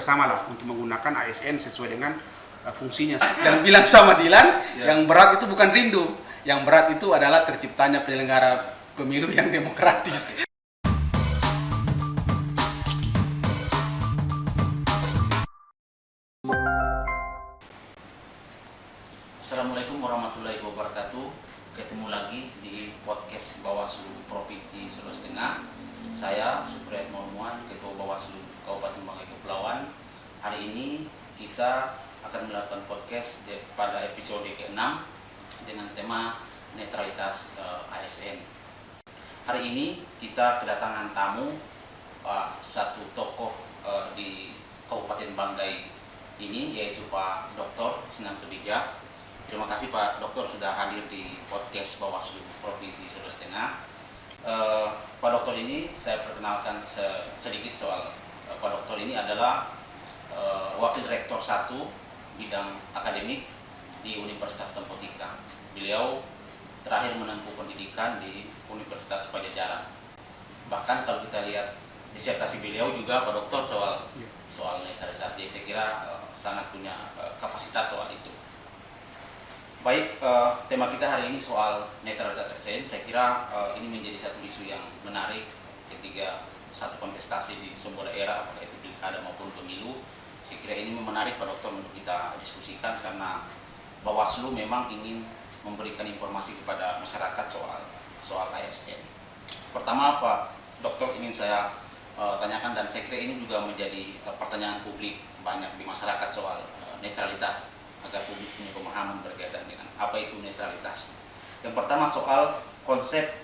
bersama lah untuk menggunakan ASN sesuai dengan fungsinya. Dan bilang sama Dilan, yang berat itu bukan rindu, yang berat itu adalah terciptanya penyelenggara pemilu yang demokratis. Assalamualaikum warahmatullahi wabarakatuh. Ketemu lagi di podcast Bawaslu Provinsi Sulawesi Tengah. Saya Supriyatmo Lumuan, Ketua Bawaslu Kabupaten Banggai Kepulauan. Hari ini kita akan melakukan podcast pada episode ke-6 dengan tema netralitas ASN. Hari ini kita kedatangan tamu, satu tokoh di Kabupaten Banggai ini, yaitu Pak Dr. Senam Tubija. Terima kasih Pak Dokter sudah hadir di podcast Bawaslu Provinsi Sulawesi Tengah. Pak Dokter ini saya perkenalkan sedikit soal Pak Dokter ini adalah Wakil Rektor 1 bidang akademik di Universitas Tempo Tika. Beliau terakhir menempuh pendidikan di Universitas Pajajaran. Bahkan kalau kita lihat disertasi beliau juga Pak Dokter soal netralisasi, saya kira sangat punya kapasitas soal itu. Baik, tema kita hari ini soal netralitas ASN. Saya kira ini menjadi satu isu yang menarik ketika satu kontestasi di sebuah daerah, apakah itu pilkada maupun pemilu. Saya kira ini menarik Pak Dokter untuk kita diskusikan karena Bawaslu memang ingin memberikan informasi kepada masyarakat soal ASN. Pertama Pak Dokter ingin saya tanyakan, dan saya kira ini juga menjadi pertanyaan publik banyak di masyarakat soal netralitas, agar publik punya pemahaman berkaitan dengan apa itu netralitas. Yang pertama soal konsep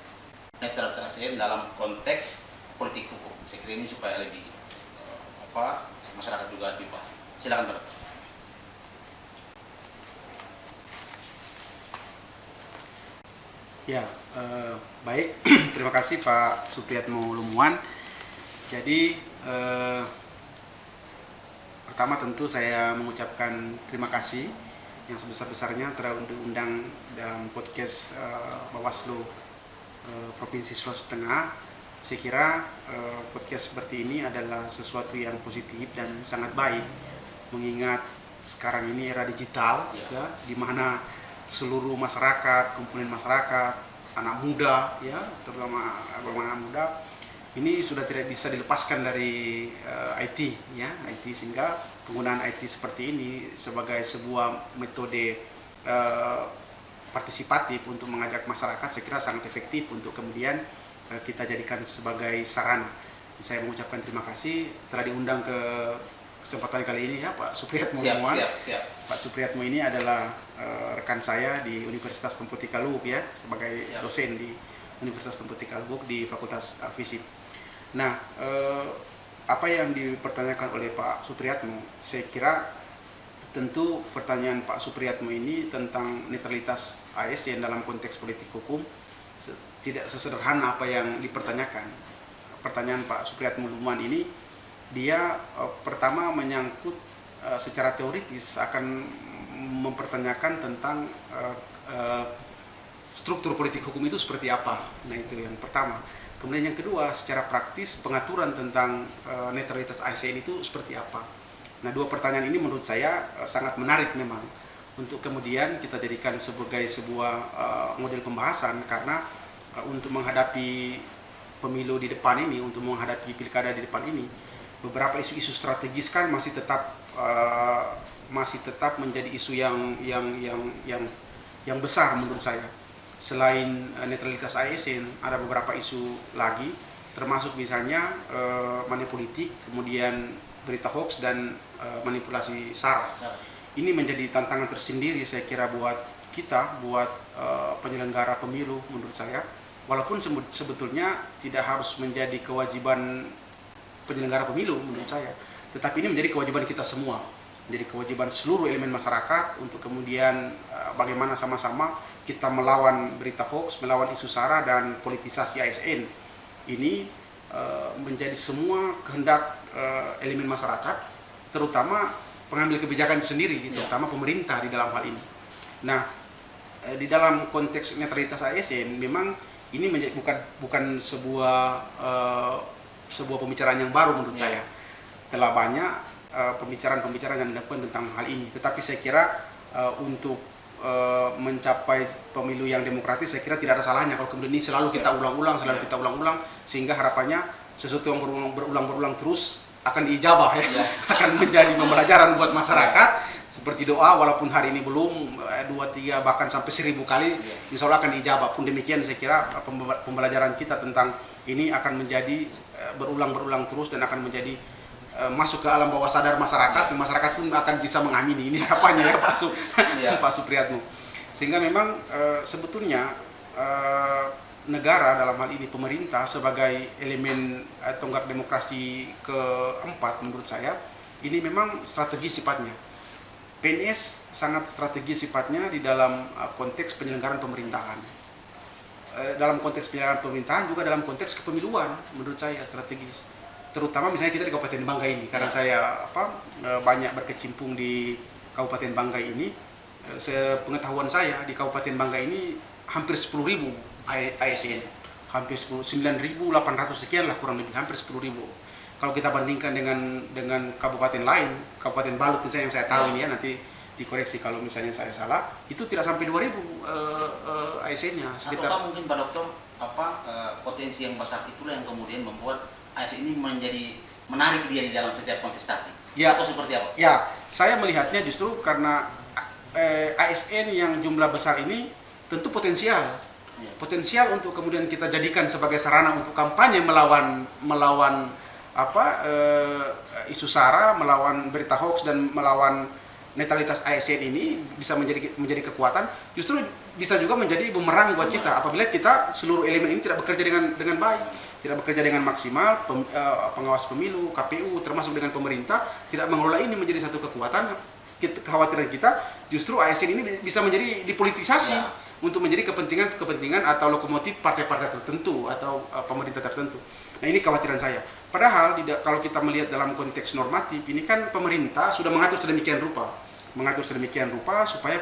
netralitas ASN dalam konteks politik hukum. Saya kira ini supaya lebih masyarakat juga lebih paham. Silakan Pak. Ya, baik. Terima kasih Pak Supriyatmo Lumuan. Jadi pertama tentu saya mengucapkan terima kasih yang sebesar-besarnya telah diundang dalam podcast Bawaslu Provinsi Sulawesi Tengah. Saya kira podcast seperti ini adalah sesuatu yang positif dan sangat baik, mengingat sekarang ini era digital, ya, di mana seluruh masyarakat, komponen masyarakat, anak muda, ya, terutama anak muda, ini sudah tidak bisa dilepaskan dari IT, ya, IT, sehingga penggunaan IT seperti ini sebagai sebuah metode partisipatif untuk mengajak masyarakat, saya kira sangat efektif untuk kemudian kita jadikan sebagai sarana. Saya mengucapkan terima kasih telah diundang ke kesempatan kali ini, ya, Pak Supriyatmo Lumuan. Pak Supriyatmo ini adalah rekan saya di Universitas Tempo Tika Lubuk, ya, sebagai dosen di Universitas Tempo Tika Lubuk di Fakultas Fisip. Nah, apa yang dipertanyakan oleh Pak Supriyatmo, saya kira tentu pertanyaan Pak Supriyatmo ini tentang netralitas ASN dalam konteks politik hukum tidak sesederhana apa yang dipertanyakan. Pertanyaan Pak Supriyatmo Lumuan ini, dia pertama menyangkut secara teoritis akan mempertanyakan tentang struktur politik hukum itu seperti apa. Nah, itu yang pertama. Kemudian yang kedua, secara praktis pengaturan tentang netralitas ASN itu seperti apa. Nah, dua pertanyaan ini menurut saya sangat menarik memang untuk kemudian kita jadikan sebagai sebuah model pembahasan, karena untuk menghadapi pemilu di depan ini, untuk menghadapi pilkada di depan ini, beberapa isu-isu strategis kan masih tetap menjadi isu yang besar menurut saya. Selain netralitas ASN, ada beberapa isu lagi, termasuk misalnya money politik, kemudian berita hoax dan manipulasi SARA. Ini menjadi tantangan tersendiri saya kira buat kita, buat penyelenggara pemilu menurut saya. Walaupun sebetulnya tidak harus menjadi kewajiban penyelenggara pemilu menurut saya, tetapi ini menjadi kewajiban kita semua, menjadi kewajiban seluruh elemen masyarakat untuk kemudian bagaimana sama-sama kita melawan berita hoax, melawan isu SARA dan politisasi ASN. Ini menjadi semua kehendak elemen masyarakat, terutama pengambil kebijakan itu sendiri, terutama pemerintah di dalam hal ini. Nah, di dalam konteks netralitas ASN memang ini bukan sebuah pembicaraan yang baru menurut saya. Telah banyak pembicaraan-pembicaraan yang dilakukan tentang hal ini. Tetapi saya kira untuk mencapai pemilu yang demokratis, saya kira tidak ada salahnya kalau kemudian ini selalu kita ulang-ulang, sehingga harapannya sesuatu yang berulang-ulang terus akan diijabah ya, akan menjadi pembelajaran buat masyarakat. Seperti doa, walaupun hari ini belum 2, 3 bahkan sampai 1000 kali, insya Allah akan diijabah. Pun demikian saya kira pembelajaran kita tentang ini akan menjadi berulang-ulang terus dan akan menjadi masuk ke alam bawah sadar masyarakat, masyarakat pun akan bisa mengamini. Ini harapannya ya Pak Supriyatno. Sehingga memang sebetulnya negara dalam hal ini pemerintah sebagai elemen tonggak demokrasi keempat menurut saya ini memang strategi sifatnya. PNS sangat strategi sifatnya di dalam konteks penyelenggaraan pemerintahan. Dalam konteks penyelenggaraan pemerintahan juga dalam konteks kepemiluan menurut saya strategis. Terutama misalnya kita di Kabupaten Banggai ini, karena saya banyak berkecimpung di Kabupaten Banggai ini. Sepengetahuan saya di Kabupaten Banggai ini hampir 10.000 ASN, hampir 9.800 sekian lah, kurang lebih hampir 10.000. Kalau kita bandingkan dengan kabupaten lain, Kabupaten Balut misalnya yang saya tahu ini ya, nanti dikoreksi kalau misalnya saya salah, itu tidak sampai 2.000 ASN-nya. Ataukah mungkin Pak Dokter potensi yang besar itulah yang kemudian membuat ASN ini menjadi menarik dia di dalam setiap kontestasi? Ya. Atau seperti apa? Ya, saya melihatnya justru karena ASN yang jumlah besar ini tentu potensial. Potensial untuk kemudian kita jadikan sebagai sarana untuk kampanye melawan isu SARA, melawan berita hoax dan melawan netralitas ASN ini bisa menjadi kekuatan. Justru bisa juga menjadi bumerang buat kita apabila kita seluruh elemen ini tidak bekerja dengan baik, tidak bekerja dengan maksimal. Pengawas pemilu, KPU termasuk dengan pemerintah tidak mengelola ini menjadi satu kekuatan. Kekhawatiran kita justru ASN ini bisa menjadi dipolitisasi untuk menjadi kepentingan atau lokomotif partai-partai tertentu atau pemerintah tertentu. Nah, ini kekhawatiran saya. Padahal kalau kita melihat dalam konteks normatif, ini kan pemerintah sudah mengatur sedemikian rupa supaya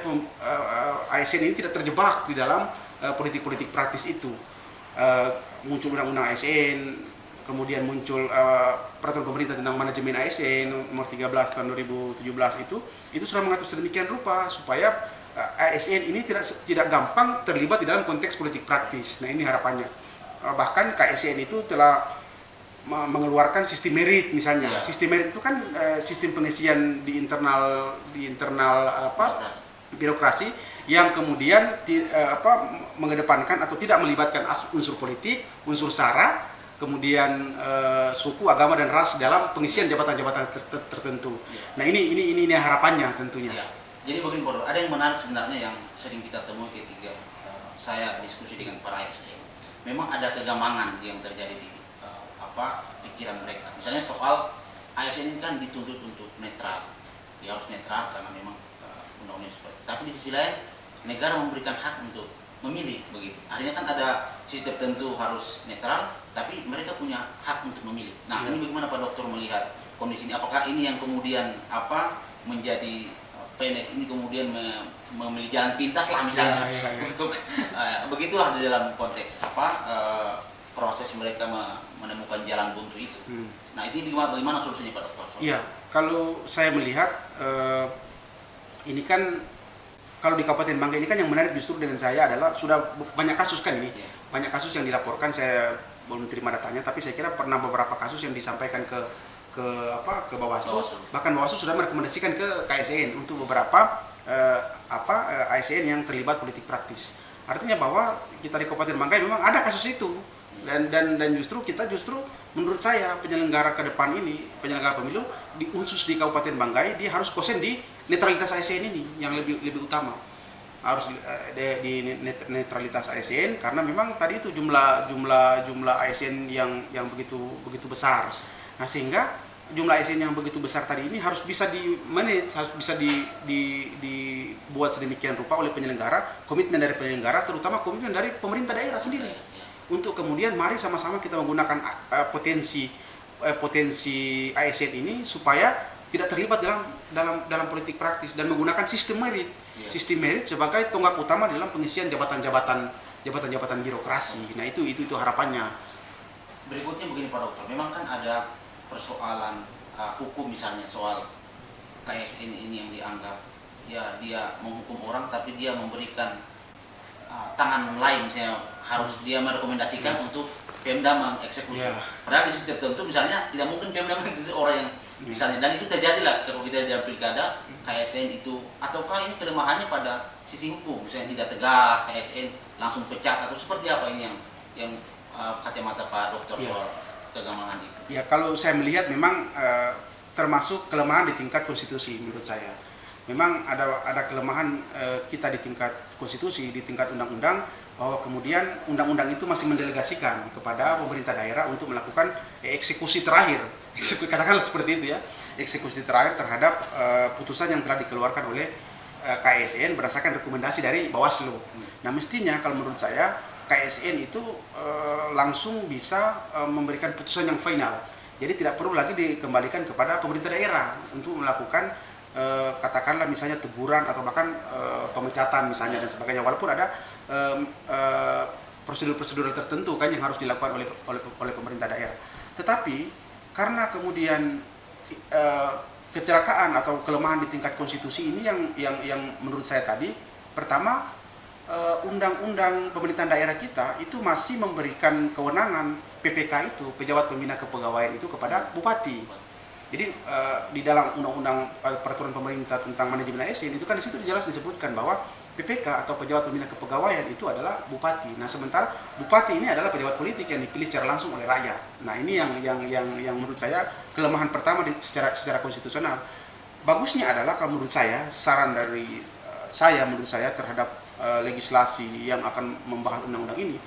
ASN ini tidak terjebak di dalam politik-politik praktis itu. Muncul undang-undang ASN, kemudian muncul peraturan pemerintah tentang manajemen ASN nomor 13 tahun 2017 itu sudah mengatur sedemikian rupa supaya ASN ini tidak gampang terlibat di dalam konteks politik praktis. Nah, ini harapannya. Bahkan KSN itu telah mengeluarkan sistem merit misalnya. Sistem merit itu kan sistem pengisian di internal birokrasi yang kemudian mengedepankan atau tidak melibatkan unsur politik, unsur SARA, kemudian suku, agama dan ras dalam pengisian jabatan-jabatan tertentu. Nah, ini harapannya tentunya. Jadi begini Pak, ada yang menarik sebenarnya yang sering kita temui ketika saya diskusi dengan para ASN. Memang ada kegambangan yang terjadi di pikiran mereka. Misalnya soal ASN ini kan dituntut untuk netral. Dia harus netral karena memang undang-undang seperti itu. Tapi di sisi lain negara memberikan hak untuk memilih begitu. Artinya kan ada sisi tertentu harus netral, tapi mereka punya hak untuk memilih. Nah, ini bagaimana Pak Dokter melihat kondisi ini? Apakah ini yang kemudian menjadi PNS ini kemudian memilih jalan pintas lah misalnya untuk begitulah di dalam konteks proses mereka menemukan jalan buntu itu. Nah, ini bagaimana solusinya Pak Dokter? Iya, kalau saya melihat ini kan kalau di Kabupaten Banggai ini kan yang menarik justru dengan saya adalah sudah banyak kasus kan ini, banyak kasus yang dilaporkan. Saya belum terima datanya, tapi saya kira pernah beberapa kasus yang disampaikan ke Bawaslu. Bahkan Bawaslu sudah merekomendasikan ke KSN untuk beberapa ASN yang terlibat politik praktis. Artinya bahwa kita di Kabupaten Banggai memang ada kasus itu. Dan justru menurut saya penyelenggara ke depan ini, penyelenggara pemilu khusus di Kabupaten Banggai, dia harus konsen di netralitas ASN ini yang lebih utama. Harus di netralitas ASN karena memang tadi itu jumlah ASN yang begitu besar. Nah, sehingga jumlah ASN yang begitu besar tadi ini harus bisa di-manage, harus bisa dibuat sedemikian rupa oleh penyelenggara, komitmen dari penyelenggara, terutama komitmen dari pemerintah daerah sendiri. Untuk kemudian mari sama-sama kita menggunakan potensi ASN ini supaya tidak terlibat dalam politik praktis dan menggunakan sistem merit. Sistem merit sebagai tonggak utama dalam pengisian jabatan-jabatan birokrasi. Nah, itu harapannya. Berikutnya begini Pak Dokter, memang kan ada persoalan hukum misalnya soal KSN ini yang dianggap ya dia menghukum orang tapi dia memberikan tangan lain, misalnya harus dia merekomendasikan untuk Pemda mengeksekusi. Padahal di sisi tertentu misalnya tidak mungkin Pemda mengeksekusi orang yang misalnya, dan itu terjadi lah kalau kita dalam pilkada KSN itu. Ataukah ini kelemahannya pada sisi hukum, misalnya tidak tegas, KSN langsung pecat, atau seperti apa ini yang kacamata Pak Dokter soal kegamangan itu? Ya, kalau saya melihat memang termasuk kelemahan di tingkat konstitusi menurut saya. Memang ada kelemahan kita di tingkat konstitusi, di tingkat undang-undang, bahwa kemudian undang-undang itu masih mendelegasikan kepada pemerintah daerah untuk melakukan eksekusi terakhir. Katakanlah seperti itu ya, eksekusi terakhir terhadap putusan yang telah dikeluarkan oleh KSN berdasarkan rekomendasi dari Bawaslu. Nah, mestinya kalau menurut saya KSN itu langsung bisa memberikan putusan yang final. Jadi tidak perlu lagi dikembalikan kepada pemerintah daerah untuk melakukan katakanlah misalnya teguran atau bahkan pemecatan misalnya dan sebagainya, walaupun ada prosedur-prosedur tertentu kan yang harus dilakukan oleh pemerintah daerah. Tetapi karena kemudian kecelakaan atau kelemahan di tingkat konstitusi ini yang menurut saya tadi, pertama, undang-undang pemerintahan daerah kita itu masih memberikan kewenangan PPK itu, pejabat pembina kepegawaian itu, kepada bupati. Jadi di dalam undang-undang peraturan pemerintah tentang manajemen ASN itu kan di situ jelas disebutkan bahwa PPK atau pejabat pembina kepegawaian itu adalah bupati. Nah, sementara bupati ini adalah pejabat politik yang dipilih secara langsung oleh rakyat. Nah, ini yang menurut saya kelemahan pertama secara konstitusional. Bagusnya adalah kalau menurut saya, saran dari menurut saya terhadap legislasi yang akan membahas undang-undang ini,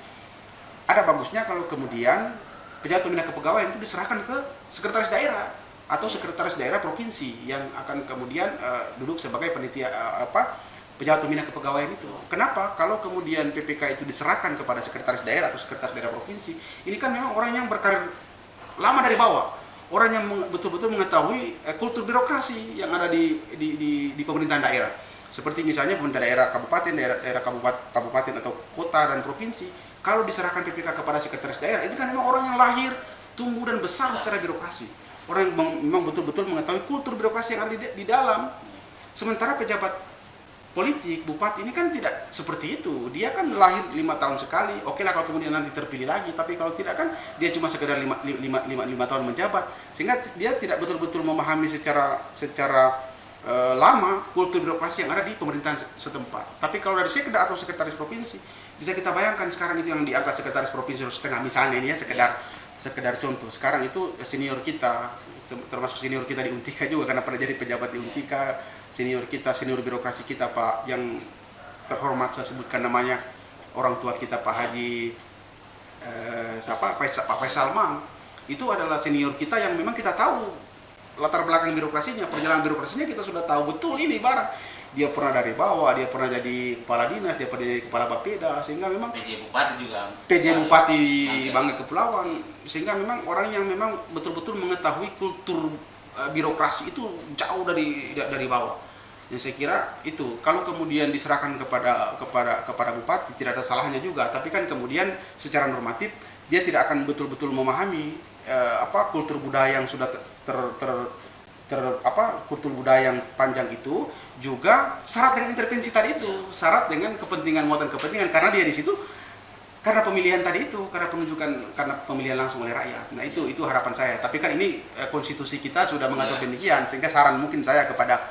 ada bagusnya kalau kemudian pejabat pembina kepegawaian itu diserahkan ke sekretaris daerah atau sekretaris daerah provinsi yang akan kemudian duduk sebagai panitia pejabat pembina kepegawaian itu. Kenapa? Kalau kemudian PPK itu diserahkan kepada sekretaris daerah atau sekretaris daerah provinsi, ini kan memang orang yang berkarir lama dari bawah, orang yang betul-betul mengetahui kultur birokrasi yang ada di pemerintahan daerah. Seperti misalnya pemerintah daerah kabupaten, daerah kabupaten atau kota dan provinsi, kalau diserahkan PPK kepada sekretaris daerah, itu kan memang orang yang lahir, tumbuh dan besar secara birokrasi. Orang yang memang betul-betul mengetahui kultur birokrasi yang ada di dalam. Sementara pejabat politik, bupati ini kan tidak seperti itu. Dia kan lahir 5 tahun sekali. Oke lah kalau kemudian nanti terpilih lagi, tapi kalau tidak kan dia cuma sekedar 5 tahun menjabat. Sehingga dia tidak betul-betul memahami secara lama kultur birokrasi yang ada di pemerintahan setempat. Tapi kalau dari sekda atau sekretaris provinsi, bisa kita bayangkan sekarang itu yang diangkat sekretaris provinsi setengah misalnya ini ya, sekedar contoh. Sekarang itu senior kita, termasuk senior kita di Untika juga karena pernah jadi pejabat di Untika, senior birokrasi kita Pak yang terhormat, saya sebutkan namanya, orang tua kita Pak Haji Pak Faisal Mang, itu adalah senior kita yang memang kita tahu latar belakang birokrasinya, perjalanan birokrasinya kita sudah tahu betul ini barang. Dia pernah dari bawah, dia pernah jadi kepala dinas, dia pernah jadi kepala Bapeda, sehingga memang PJ Bupati juga. PJ Bupati Bangka Kepulauan, sehingga memang orang yang memang betul-betul mengetahui kultur birokrasi itu jauh dari bawah. Yang saya kira itu kalau kemudian diserahkan kepada bupati tidak ada salahnya juga, tapi kan kemudian secara normatif dia tidak akan betul-betul memahami kultur budaya yang sudah kultur budaya yang panjang itu, juga syarat dengan intervensi tadi itu, syarat dengan muatan kepentingan, karena dia di situ karena pemilihan tadi itu, karena pemilihan langsung oleh rakyat. Nah, itu harapan saya. Tapi kan ini konstitusi kita sudah mengatur demikian, sehingga saran mungkin saya kepada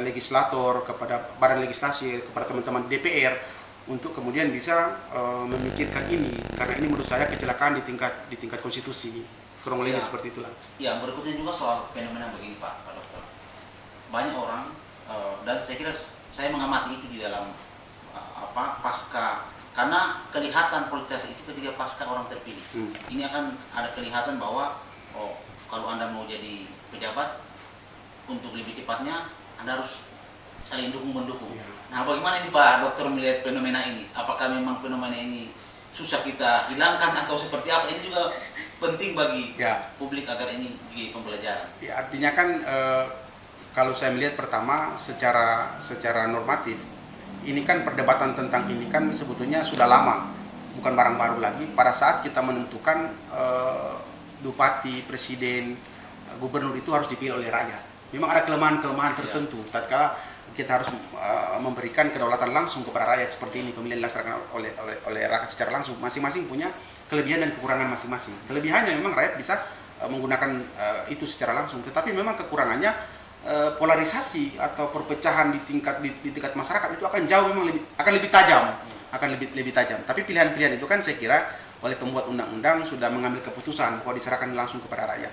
legislator, kepada badan legislasi, kepada teman-teman DPR untuk kemudian bisa memikirkan ini, karena ini menurut saya kecelakaan di tingkat konstitusi. Kurang lebih seperti itulah. Ya, berikutnya juga soal fenomena begini Pak Dokter. Banyak orang dan saya kira saya mengamati itu di dalam pasca, karena kelihatan politisasi itu ketika pasca orang terpilih. Ini akan ada kelihatan bahwa kalau Anda mau jadi pejabat, untuk lebih cepatnya Anda harus saling dukung-mendukung. Nah, bagaimana ini Pak Dokter melihat fenomena ini? Apakah memang fenomena ini susah kita hilangkan atau seperti apa? Ini juga penting bagi publik agar ini jadi pembelajaran. Ya, artinya kan kalau saya melihat pertama secara normatif, ini kan perdebatan tentang ini kan sebetulnya sudah lama, bukan barang baru lagi. Pada saat kita menentukan bupati, presiden, gubernur itu harus dipilih oleh rakyat. Memang ada kelemahan-kelemahan tertentu. Tatkala kita harus memberikan kedaulatan langsung kepada rakyat seperti ini, pemilihan dilaksanakan oleh rakyat secara langsung. Masing-masing punya kelebihan dan kekurangan masing-masing. Kelebihannya memang rakyat bisa menggunakan itu secara langsung, tetapi memang kekurangannya polarisasi atau perpecahan di tingkat masyarakat itu akan jauh memang lebih tajam, lebih tajam. Tapi pilihan-pilihan itu kan saya kira oleh pembuat undang-undang sudah mengambil keputusan bahwa diserahkan langsung kepada rakyat.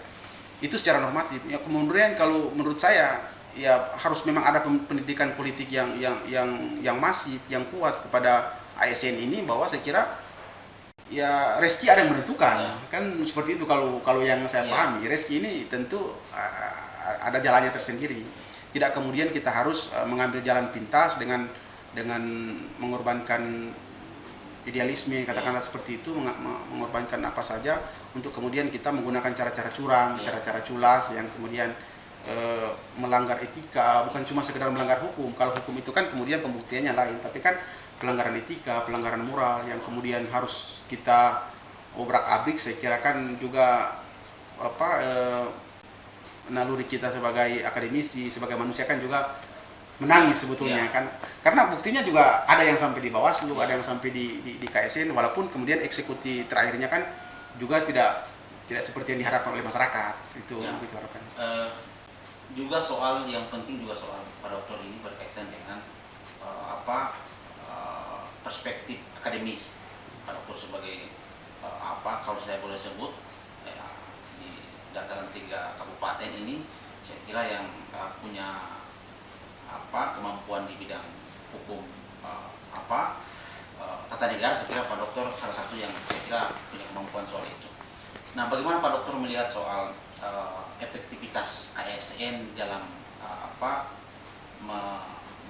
Itu secara normatif. Ya, kemudian kalau menurut saya ya harus memang ada pendidikan politik yang masif, yang kuat kepada ASN ini, bahwa saya kira ya rezeki ada yang menentukan. Kan seperti itu kalau yang saya pahami. Rezeki ini tentu ada jalannya tersendiri. Tidak kemudian kita harus mengambil jalan pintas dengan mengorbankan idealisme, katakanlah seperti itu, mengorbankan apa saja untuk kemudian kita menggunakan cara-cara curang, cara-cara culas yang kemudian melanggar etika. Bukan cuma sekedar melanggar hukum. Kalau hukum itu kan kemudian pembuktiannya lain, tapi kan pelanggaran etika, pelanggaran moral yang kemudian harus kita obrak-abrik. Saya kira kan juga naluri kita sebagai akademisi, sebagai manusia kan juga menangis sebetulnya kan, karena buktinya juga ada yang sampai di Bawaslu, ada yang sampai di KSN, walaupun kemudian eksekusi terakhirnya kan juga tidak seperti yang diharapkan oleh masyarakat. Itu begitu harapan. Juga soal yang penting juga soal Pak Dokter ini berkaitan dengan perspektif akademis Pak Dokter sebagai kalau saya boleh sebut di dataran 3 kabupaten ini, saya kira yang punya kemampuan di bidang hukum tata negara, saya kira Pak Dokter salah satu yang saya kira punya kemampuan soal itu. Nah, bagaimana Pak Dokter melihat soal efektivitas ASN dalam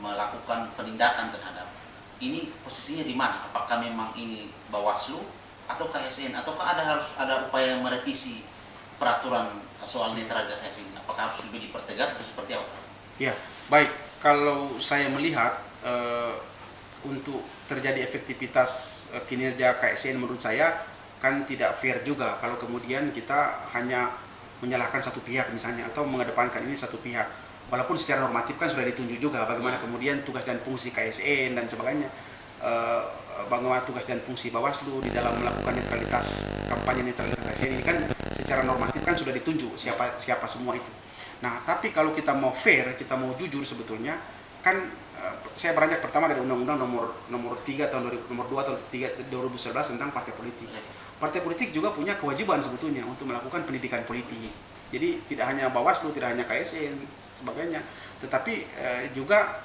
melakukan penindakan terhadap ini, posisinya di mana? Apakah memang ini Bawaslu atau KSN, ataukah harus ada upaya merevisi peraturan soal netralitas ASN? Apakah harus lebih dipertegas atau seperti apa? Ya, baik. Kalau saya melihat untuk terjadi efektivitas kinerja KSN, menurut saya kan tidak fair juga kalau kemudian kita hanya menyalahkan satu pihak misalnya, atau mengedepankan ini satu pihak. Walaupun secara normatif kan sudah ditunjuk juga bagaimana kemudian tugas dan fungsi KSN dan sebagainya, bagaimana tugas dan fungsi Bawaslu di dalam melakukan netralitas, kampanye netralitas ASN ini kan secara normatif kan sudah ditunjuk siapa semua itu. Nah, tapi kalau kita mau fair, kita mau jujur, sebetulnya kan saya beranjak pertama dari Undang-Undang nomor 3 tahun 2 tahun 3 2011 tentang partai politik. Partai politik juga punya kewajiban sebetulnya untuk melakukan pendidikan politik. Jadi tidak hanya Bawaslu, tidak hanya KSN sebagainya, tetapi juga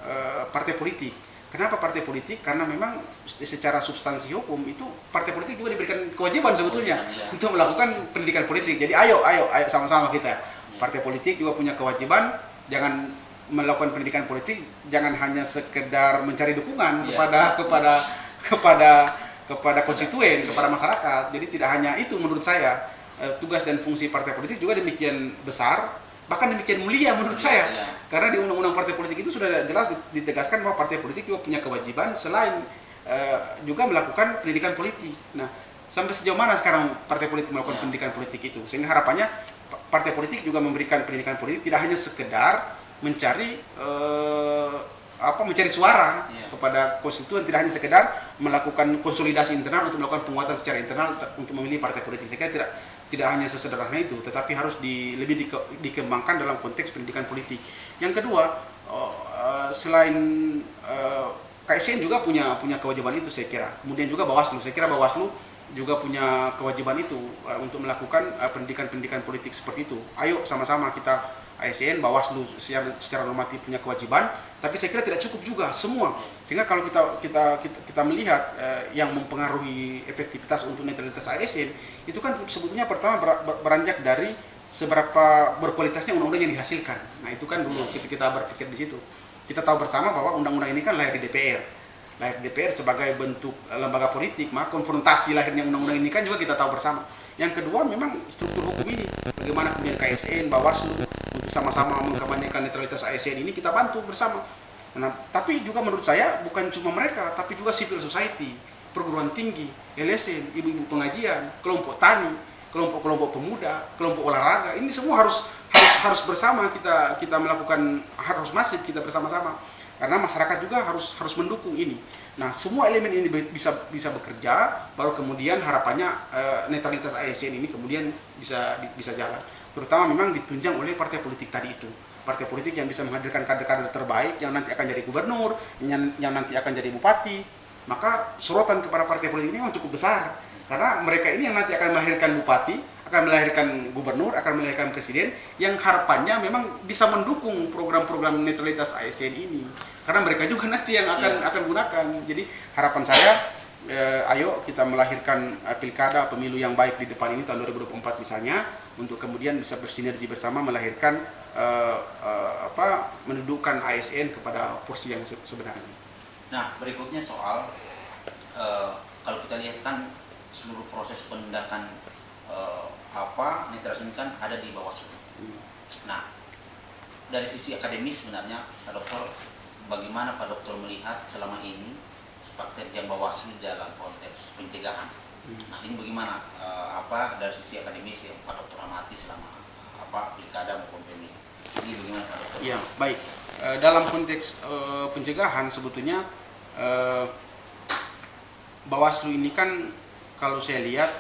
partai politik. Kenapa partai politik? Karena memang secara substansi hukum itu partai politik juga diberikan kewajiban sebetulnya untuk melakukan pendidikan politik. Jadi ayo sama-sama kita. Partai politik juga punya kewajiban, jangan melakukan pendidikan politik, jangan hanya sekedar mencari dukungan kepada konstituen, kepada masyarakat. Jadi tidak hanya itu, menurut saya tugas dan fungsi partai politik juga demikian besar, bahkan demikian mulia menurut saya. Karena di undang-undang partai politik itu sudah jelas ditegaskan bahwa partai politik juga punya kewajiban selain juga melakukan pendidikan politik. Nah, sampai sejauh mana sekarang partai politik melakukan pendidikan politik itu? Sehingga harapannya partai politik juga memberikan pendidikan politik, tidak hanya sekedar mencari suara kepada konstituen, tidak hanya sekedar melakukan konsolidasi internal untuk melakukan penguatan secara internal untuk memilih partai politik. Saya kira tidak hanya sesederhana itu, tetapi harus lebih dikembangkan dalam konteks pendidikan politik. Yang kedua, selain KSN juga punya kewajiban itu, saya kira. Kemudian juga Bawaslu, saya kira Bawaslu juga punya kewajiban itu untuk melakukan pendidikan politik seperti itu. Ayo sama-sama kita, ASN, Bawaslu secara normatif punya kewajiban, tapi saya kira tidak cukup juga semua. Sehingga kalau kita melihat yang mempengaruhi efektivitas untuk netralitas ASN itu kan sebetulnya pertama beranjak dari seberapa berkualitasnya undang-undang yang dihasilkan. Nah, itu kan dulu kita berpikir di situ. Kita tahu bersama bahwa undang-undang ini kan lahir di DPR. Lahir DPR sebagai bentuk lembaga politik, maka konfrontasi lahirnya undang-undang ini kan juga kita tahu bersama. Yang kedua, memang struktur hukum ini, bagaimana kemudian KSN, Bawaslu untuk sama-sama mengkampanyekan netralitas ASN ini kita bantu bersama. Nah, tapi juga menurut saya bukan cuma mereka, tapi juga civil society, perguruan tinggi, LSM, ibu-ibu pengajian, kelompok tani, kelompok-kelompok pemuda, kelompok olahraga, ini semua harus harus bersama kita melakukan, harus masif kita bersama-sama karena masyarakat juga harus mendukung ini. Nah, semua elemen ini bisa bekerja, baru kemudian harapannya netralitas ASN ini kemudian bisa jalan. Terutama memang ditunjang oleh partai politik tadi itu. Partai politik yang bisa menghadirkan kader-kader terbaik yang nanti akan jadi gubernur, yang nanti akan jadi bupati. Maka sorotan kepada partai politik ini memang cukup besar. Karena mereka ini yang nanti akan melahirkan bupati, akan melahirkan gubernur, akan melahirkan presiden yang harapannya memang bisa mendukung program-program netralitas ASN ini. Karena mereka juga nanti yang akan gunakan. Jadi harapan saya, ayo kita melahirkan pilkada pemilu yang baik di depan ini tahun 2024 misalnya, untuk kemudian bisa bersinergi bersama melahirkan mendudukkan ASN kepada porsi yang sebenarnya. Nah, berikutnya soal kalau kita lihat kan seluruh proses penindakan netralitas ini kan ada di Bawaslu. Nah, dari sisi akademis sebenarnya Pak Dokter, bagaimana Pak Dokter melihat selama ini sepak terjang Bawaslu dalam konteks pencegahan? Nah, ini bagaimana dari sisi akademis yang Pak Dokter amati selama pilkada maupun pemilu? Ini bagaimana Pak Dokter? Ya, baik. Dalam konteks pencegahan sebetulnya Bawaslu ini kan kalau saya lihat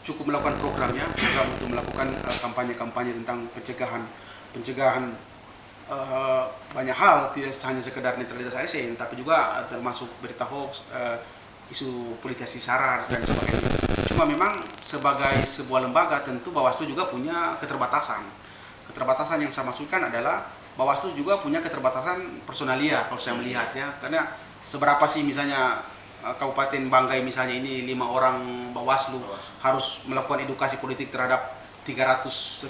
cukup melakukan program untuk melakukan kampanye-kampanye tentang pencegahan banyak hal, tidak hanya sekedar netralitas ASN, tapi juga termasuk berita hoax, isu politisasi sara dan sebagainya. Cuma memang sebagai sebuah lembaga tentu Bawaslu juga punya keterbatasan. Keterbatasan yang saya maksudkan adalah Bawaslu juga punya keterbatasan personalia kalau saya melihat ya, karena seberapa sih misalnya Kabupaten Banggai misalnya ini 5 orang Bawaslu harus melakukan edukasi politik terhadap 300.000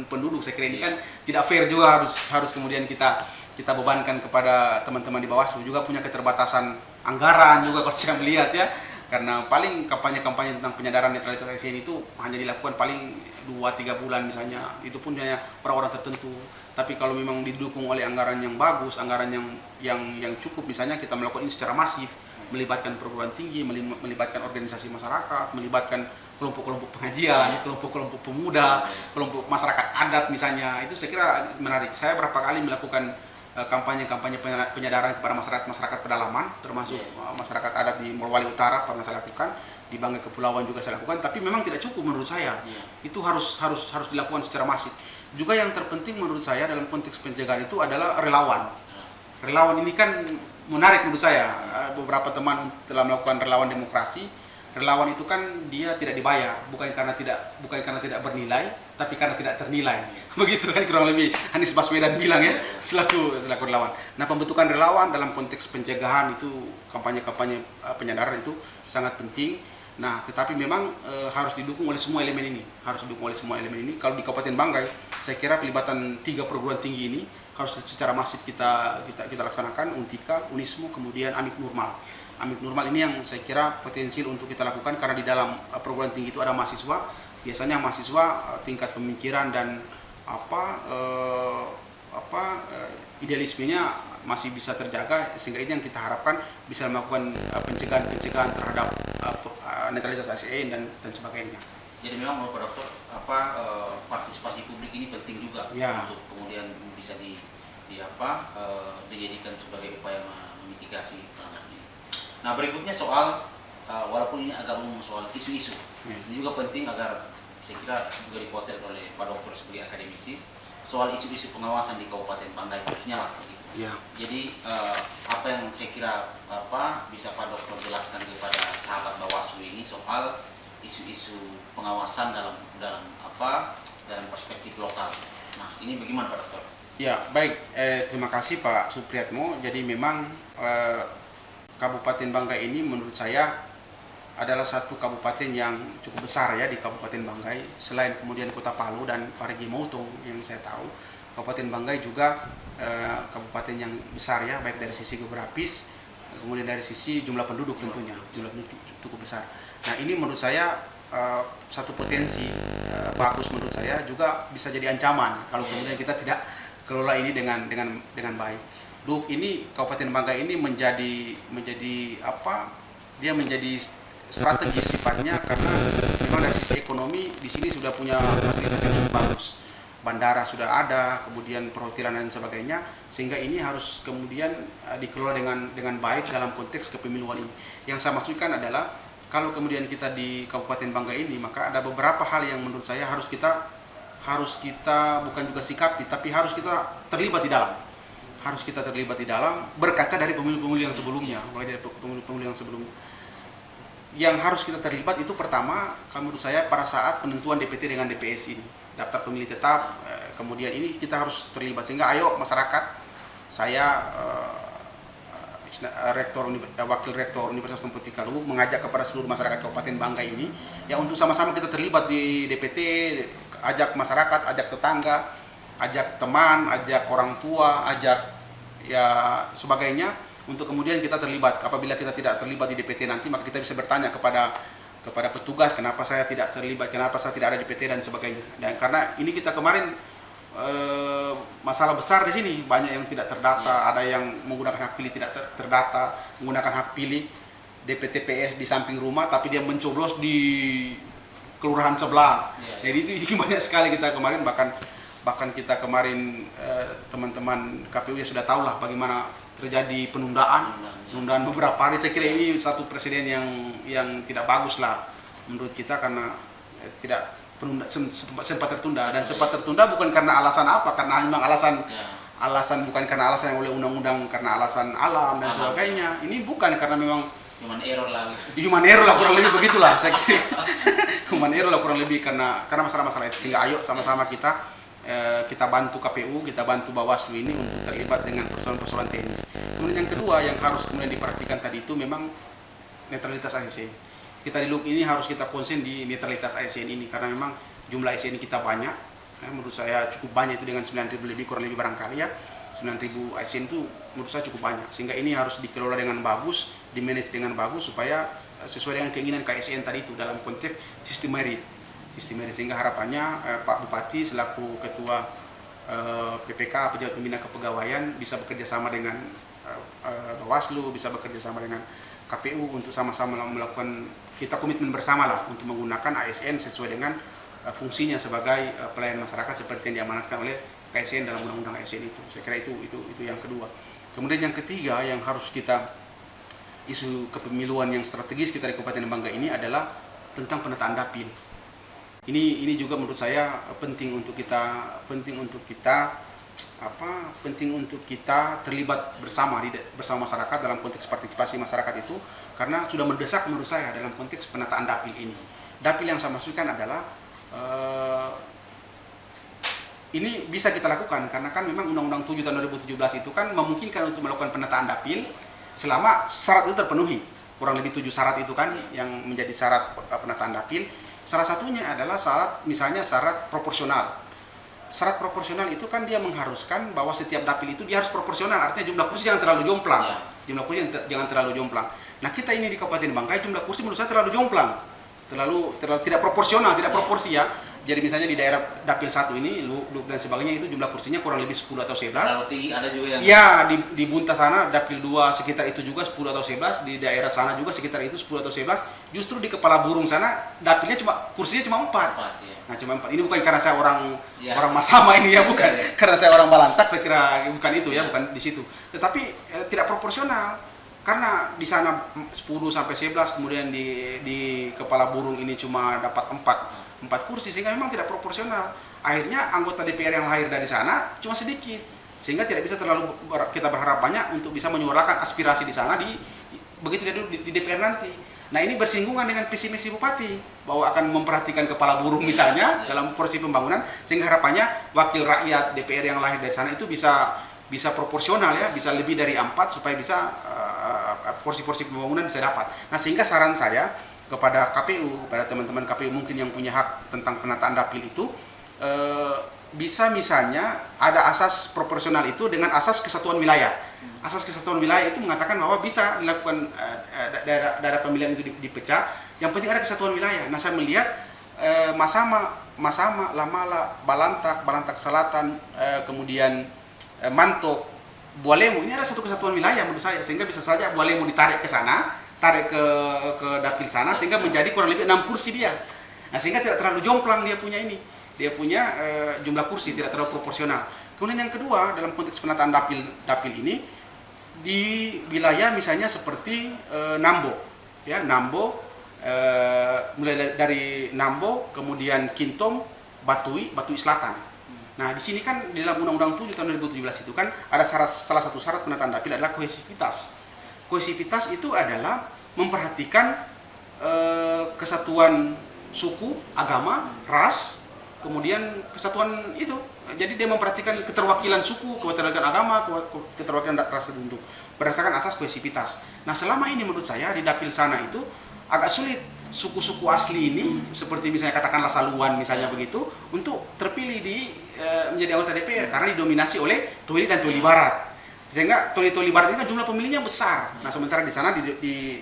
penduduk. Saya kira ini kan tidak fair juga, harus kemudian kita bebankan kepada teman-teman di Bawaslu. Juga punya keterbatasan anggaran juga kalau saya melihat ya, karena paling kampanye-kampanye tentang penyadaran netralitas ASN itu hanya dilakukan paling 2-3 bulan misalnya, itu pun hanya orang-orang tertentu. Tapi kalau memang didukung oleh anggaran yang bagus, anggaran yang cukup, misalnya kita melakukan ini secara masif, melibatkan perguruan tinggi, melibatkan organisasi masyarakat, melibatkan kelompok-kelompok pengajian, kelompok-kelompok pemuda, kelompok masyarakat adat misalnya, itu saya kira menarik. Saya berapa kali melakukan kampanye-kampanye penyadaran kepada masyarakat pedalaman, termasuk masyarakat adat di Morowali Utara pernah saya lakukan, di Banggai Kepulauan juga saya lakukan, tapi memang tidak cukup menurut saya. Itu harus dilakukan secara masif. Juga yang terpenting menurut saya dalam konteks pencegahan itu adalah relawan. Relawan ini kan menarik menurut saya. Beberapa teman telah melakukan relawan demokrasi. Relawan itu kan dia tidak dibayar, bukan karena tidak bernilai, tapi karena tidak ternilai. Begitu kan kurang lebih Anies Baswedan bilang ya, selaku relawan. Nah, pembentukan relawan dalam konteks pencegahan itu, kampanye-kampanye penyadaran itu sangat penting. Nah, tetapi memang harus didukung oleh semua elemen ini. Kalau di Kabupaten Banggai, saya kira pelibatan 3 perguruan tinggi ini harus secara masif kita laksanakan, Untika, Unismu, kemudian Amik Nurmal. Amik Nurmal ini yang saya kira potensial untuk kita lakukan karena di dalam perguruan tinggi itu ada mahasiswa. Biasanya mahasiswa tingkat pemikiran dan idealismenya masih bisa terjaga, sehingga itu yang kita harapkan bisa melakukan pencegahan terhadap netralitas ASN dan sebagainya. Jadi memang menurut Dokter partisipasi publik ini penting juga untuk kemudian bisa dijadikan sebagai upaya memitigasi pelanggaran ini. Nah, berikutnya soal walaupun ini agak umum, soal isu-isu ini juga penting agar saya kira juga dipotret oleh Pak Dokter sebagai akademisi, soal isu-isu pengawasan di Kabupaten Banggai khususnya lah begitu. Jadi apa yang saya kira bisa Pak Dokter jelaskan kepada sahabat Bawaslu ini soal isu-isu pengawasan dalam perspektif lokal. Nah, ini bagaimana Pak Dokter? Ya, baik. Terima kasih Pak Supriyatmo. Jadi memang Kabupaten Banggai ini menurut saya adalah satu kabupaten yang cukup besar ya di Kabupaten Banggai. Selain kemudian Kota Palu dan Parigi Motong yang saya tahu, Kabupaten Banggai juga kabupaten yang besar ya, baik dari sisi geografis, kemudian dari sisi jumlah penduduk tentunya, jumlah penduduk cukup besar. Nah, ini menurut saya satu potensi bagus menurut saya, juga bisa jadi ancaman kalau kemudian kita tidak kelola ini dengan baik. Ini Kabupaten Banggai ini menjadi strategis sifatnya karena memang dari sisi ekonomi di sini sudah punya fasilitas yang cukup bagus. bandara sudah ada, kemudian perhotelan dan sebagainya, sehingga ini harus kemudian dikelola dengan baik dalam konteks kepemiluan ini. Yang saya maksudkan adalah kalau kemudian kita di Kabupaten Banggai ini, maka ada beberapa hal yang menurut saya harus kita bukan juga sikapi, tapi harus kita terlibat di dalam. Harus kita terlibat di dalam berkaca dari pemilu-pemilu yang sebelumnya, mulai dari pemilu-pemilu yang sebelumnya. Yang harus kita terlibat itu pertama, menurut saya pada saat penentuan DPT dengan DPS ini, daftar pemilih tetap, kemudian ini kita harus terlibat, sehingga ayo masyarakat, saya wakil rektor Universitas Temputi Kalu mengajak kepada seluruh masyarakat Kabupaten Banggai ini ya untuk sama-sama kita terlibat di DPT, ajak masyarakat, ajak tetangga, ajak teman, ajak orang tua, ajak ya sebagainya untuk kemudian kita terlibat. Apabila kita tidak terlibat di DPT nanti, maka kita bisa bertanya kepada petugas kenapa saya tidak terlibat, kenapa saya tidak ada di DPT dan sebagainya. Dan karena ini kita kemarin masalah besar di sini, banyak yang tidak terdata, ada yang menggunakan hak pilih tidak terdata, menggunakan hak pilih DPTPS di samping rumah tapi dia mencoblos di kelurahan sebelah. Jadi itu banyak sekali kita kemarin, bahkan kita kemarin teman-teman KPU ya sudah tahu lah bagaimana terjadi penundaan beberapa hari. Saya kira ini satu presiden yang tidak bagus lah menurut kita, karena tidak sempat tertunda, dan sempat tertunda bukan karena alasan apa, karena memang alasan bukan karena alasan yang oleh undang-undang, karena alasan alam dan sebagainya. Ini bukan karena memang human error lah kurang lebih begitulah saya kira. Human error lah kurang lebih karena masalah-masalah itu. Sehingga ayo sama-sama kita bantu KPU, kita bantu Bawaslu ini untuk terlibat dengan persoalan-persoalan teknis. Kemudian yang kedua yang harus kemudian diperhatikan tadi itu memang netralitas ASN. Kita di LUP ini harus kita konsen di netralitas ASN ini, karena memang jumlah ASN kita banyak. Menurut saya cukup banyak, itu dengan 9.000 lebih kurang lebih barangkali ya. 9.000 ASN itu menurut saya cukup banyak. Sehingga ini harus dikelola dengan bagus, dimanage dengan bagus supaya sesuai dengan keinginan KSN tadi itu dalam konteks sistem merit. Sehingga harapannya Pak Bupati selaku Ketua PPK, Pejabat Pembina Kepegawaian, bisa bekerja sama dengan Bawaslu, bisa bekerja sama dengan KPU untuk sama-sama melakukan, kita komitmen bersama lah untuk menggunakan ASN sesuai dengan fungsinya sebagai pelayan masyarakat seperti yang diamanatkan oleh KSN dalam undang-undang ASN itu. Saya kira itu yang kedua. Kemudian yang ketiga yang harus kita, isu kepemiluan yang strategis kita di Kabupaten Banggai ini adalah tentang penataan dapil. Ini juga menurut saya penting untuk kita terlibat bersama masyarakat dalam konteks partisipasi masyarakat itu, karena sudah mendesak menurut saya dalam konteks penataan dapil ini. Dapil yang saya maksudkan adalah ini bisa kita lakukan karena kan memang Undang-Undang 7 tahun 2017 itu kan memungkinkan untuk melakukan penataan dapil selama syarat itu terpenuhi. Kurang lebih 7 syarat itu kan yang menjadi syarat penataan dapil. Salah satunya adalah misalnya syarat proporsional. Syarat proporsional itu kan dia mengharuskan bahwa setiap dapil itu dia harus proporsional, artinya jumlah kursi jangan terlalu jomplang. Jumlah kursi jangan terlalu jomplang. Nah, kita ini di Kabupaten Banggai jumlah kursi menurut saya terlalu jomplang. Terlalu tidak proporsional, tidak proporsi ya. Jadi misalnya di daerah dapil 1 ini, LUP dan sebagainya itu jumlah kursinya kurang lebih 10 atau 11. Kalau tinggi ada juga yang... Ya, di Bunta sana dapil 2 sekitar itu juga 10 atau 11, di daerah sana juga sekitar itu 10 atau 11. Justru di Kepala Burung sana dapilnya kursinya cuma 4. Ya. Nah, cuma 4. Ini bukan karena saya orang Masama ini ya, bukan. Karena saya orang Balantak, saya kira bukan itu ya, bukan di situ. Tetapi tidak proporsional. Karena di sana 10 sampai 11, kemudian di Kepala Burung ini cuma dapat 4 kursi, sehingga memang tidak proporsional. Akhirnya anggota DPR yang lahir dari sana cuma sedikit, sehingga tidak bisa terlalu kita berharap banyak untuk bisa menyuarakan aspirasi di sana begitu di DPR nanti. Nah, ini bersinggungan dengan visi misi Bupati bahwa akan memperhatikan Kepala Burung misalnya dalam porsi pembangunan, sehingga harapannya wakil rakyat DPR yang lahir dari sana itu bisa proporsional ya, bisa lebih dari 4 supaya bisa porsi-porsi pembangunan bisa dapat. Nah, sehingga saran saya kepada KPU, kepada teman-teman KPU mungkin yang punya hak tentang penataan dapil itu, bisa misalnya ada asas proporsional itu dengan asas kesatuan wilayah. Asas kesatuan wilayah itu mengatakan bahwa bisa dilakukan daerah pemilihan itu dipecah, yang penting ada kesatuan wilayah. Nah, saya melihat Masama, Lamala, Balantak Selatan, kemudian Mantok, Bualemo, ini ada satu kesatuan wilayah menurut saya, sehingga bisa saja Bualemo ditarik ke sana, tarik ke dapil sana, sehingga menjadi kurang lebih 6 kursi dia. Nah, sehingga tidak terlalu jomplang dia punya ini. dia punya jumlah kursi tidak terlalu proporsional. Kemudian yang kedua, dalam konteks penataan dapil ini di wilayah misalnya seperti Nambo, ya Nambo, mulai dari Nambo, kemudian Kintom, Batui Selatan. Nah, di sini kan di dalam Undang-Undang 7 tahun 2017 itu kan ada salah satu syarat penataan dapil adalah kohesivitas. Kohesivitas itu adalah memperhatikan kesatuan suku, agama, ras, kemudian kesatuan itu. Jadi dia memperhatikan keterwakilan suku, keterwakilan agama, keterwakilan ras tertentu berdasarkan asas kohesivitas. Nah, selama ini menurut saya di dapil sana itu agak sulit suku-suku asli ini seperti misalnya katakanlah Saluan misalnya begitu untuk terpilih menjadi anggota DPR karena didominasi oleh Toli dan Toli Barat. Sehingga Toli Barat ini kan jumlah pemilihnya besar. Nah, sementara di sana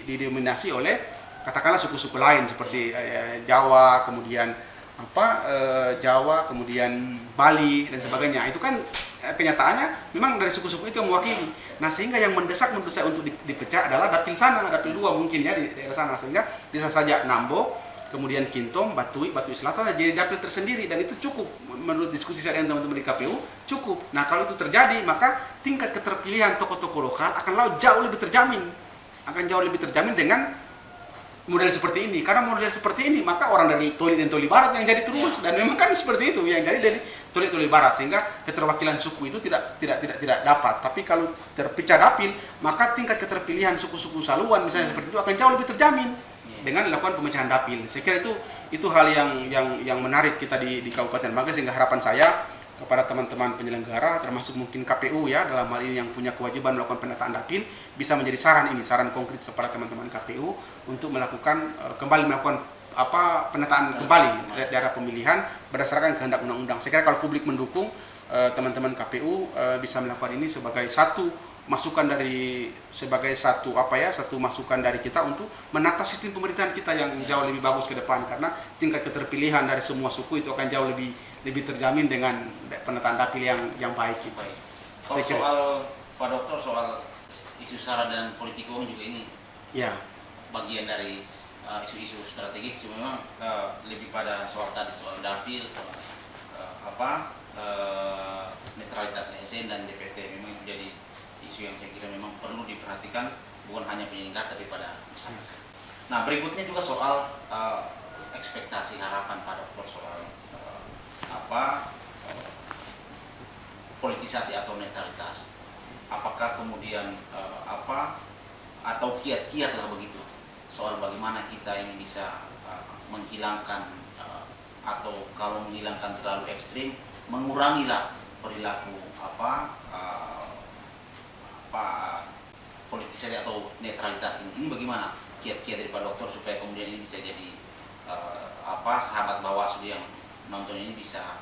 didominasi oleh katakanlah suku-suku lain seperti Jawa, kemudian Jawa, kemudian Bali dan sebagainya. Itu kan kenyataannya memang dari suku-suku itu yang mewakili. Nah, sehingga yang mendesak menurut saya untuk dipecah adalah dapil sana, dapil 2 mungkin ya di daerah sana. Sehingga bisa saja Nambo, kemudian Kintom, Batui Selatan jadi dapil tersendiri dan itu cukup menurut diskusi saya dengan teman-teman di KPU cukup. Nah, kalau itu terjadi maka tingkat keterpilihan tokoh-tokoh lokal akan jauh lebih terjamin dengan model seperti ini. Karena model seperti ini maka orang dari Toli dan Toli Barat yang jadi terus dan memang kan seperti itu yang jadi dari Toli Barat sehingga keterwakilan suku itu tidak dapat. Tapi kalau terpecah dapil maka tingkat keterpilihan suku-suku Saluan misalnya seperti itu akan jauh lebih terjamin dengan dilakukan pemecahan dapil. Saya kira itu hal yang menarik kita di Kabupaten Banggai sehingga harapan saya kepada teman-teman penyelenggara termasuk mungkin KPU ya dalam hal ini yang punya kewajiban melakukan penataan dapil bisa menjadi saran konkret kepada teman-teman KPU untuk melakukan penataan kembali daerah pemilihan berdasarkan kehendak undang-undang. Saya kira kalau publik mendukung teman-teman KPU bisa melakukan ini sebagai satu masukan dari kita untuk menata sistem pemerintahan kita yang jauh lebih bagus ke depan karena tingkat keterpilihan dari semua suku itu akan jauh lebih terjamin dengan penataan dapil yang baik. Baik. Kalau soal Pak Dokter soal isu SARA dan politik uang juga ini bagian dari isu-isu strategis cuma memang lebih pada soal dapil, soal netralitas ASN dan DPT memang menjadi isu yang saya kira memang perlu diperhatikan bukan hanya penyelenggara tapi pada masyarakat. Nah, berikutnya juga soal ekspektasi harapan Pak Dokter soal politisasi atau netralitas. Apakah kemudian atau kiat-kiat lah begitu soal bagaimana kita ini bisa menghilangkan atau kalau menghilangkan terlalu ekstrim mengurangilah perilaku politisasi atau netralitas ini bagaimana kiat-kiat dari Pak Dokter supaya kemudian ini bisa jadi sahabat Bawaslu yang nonton ini bisa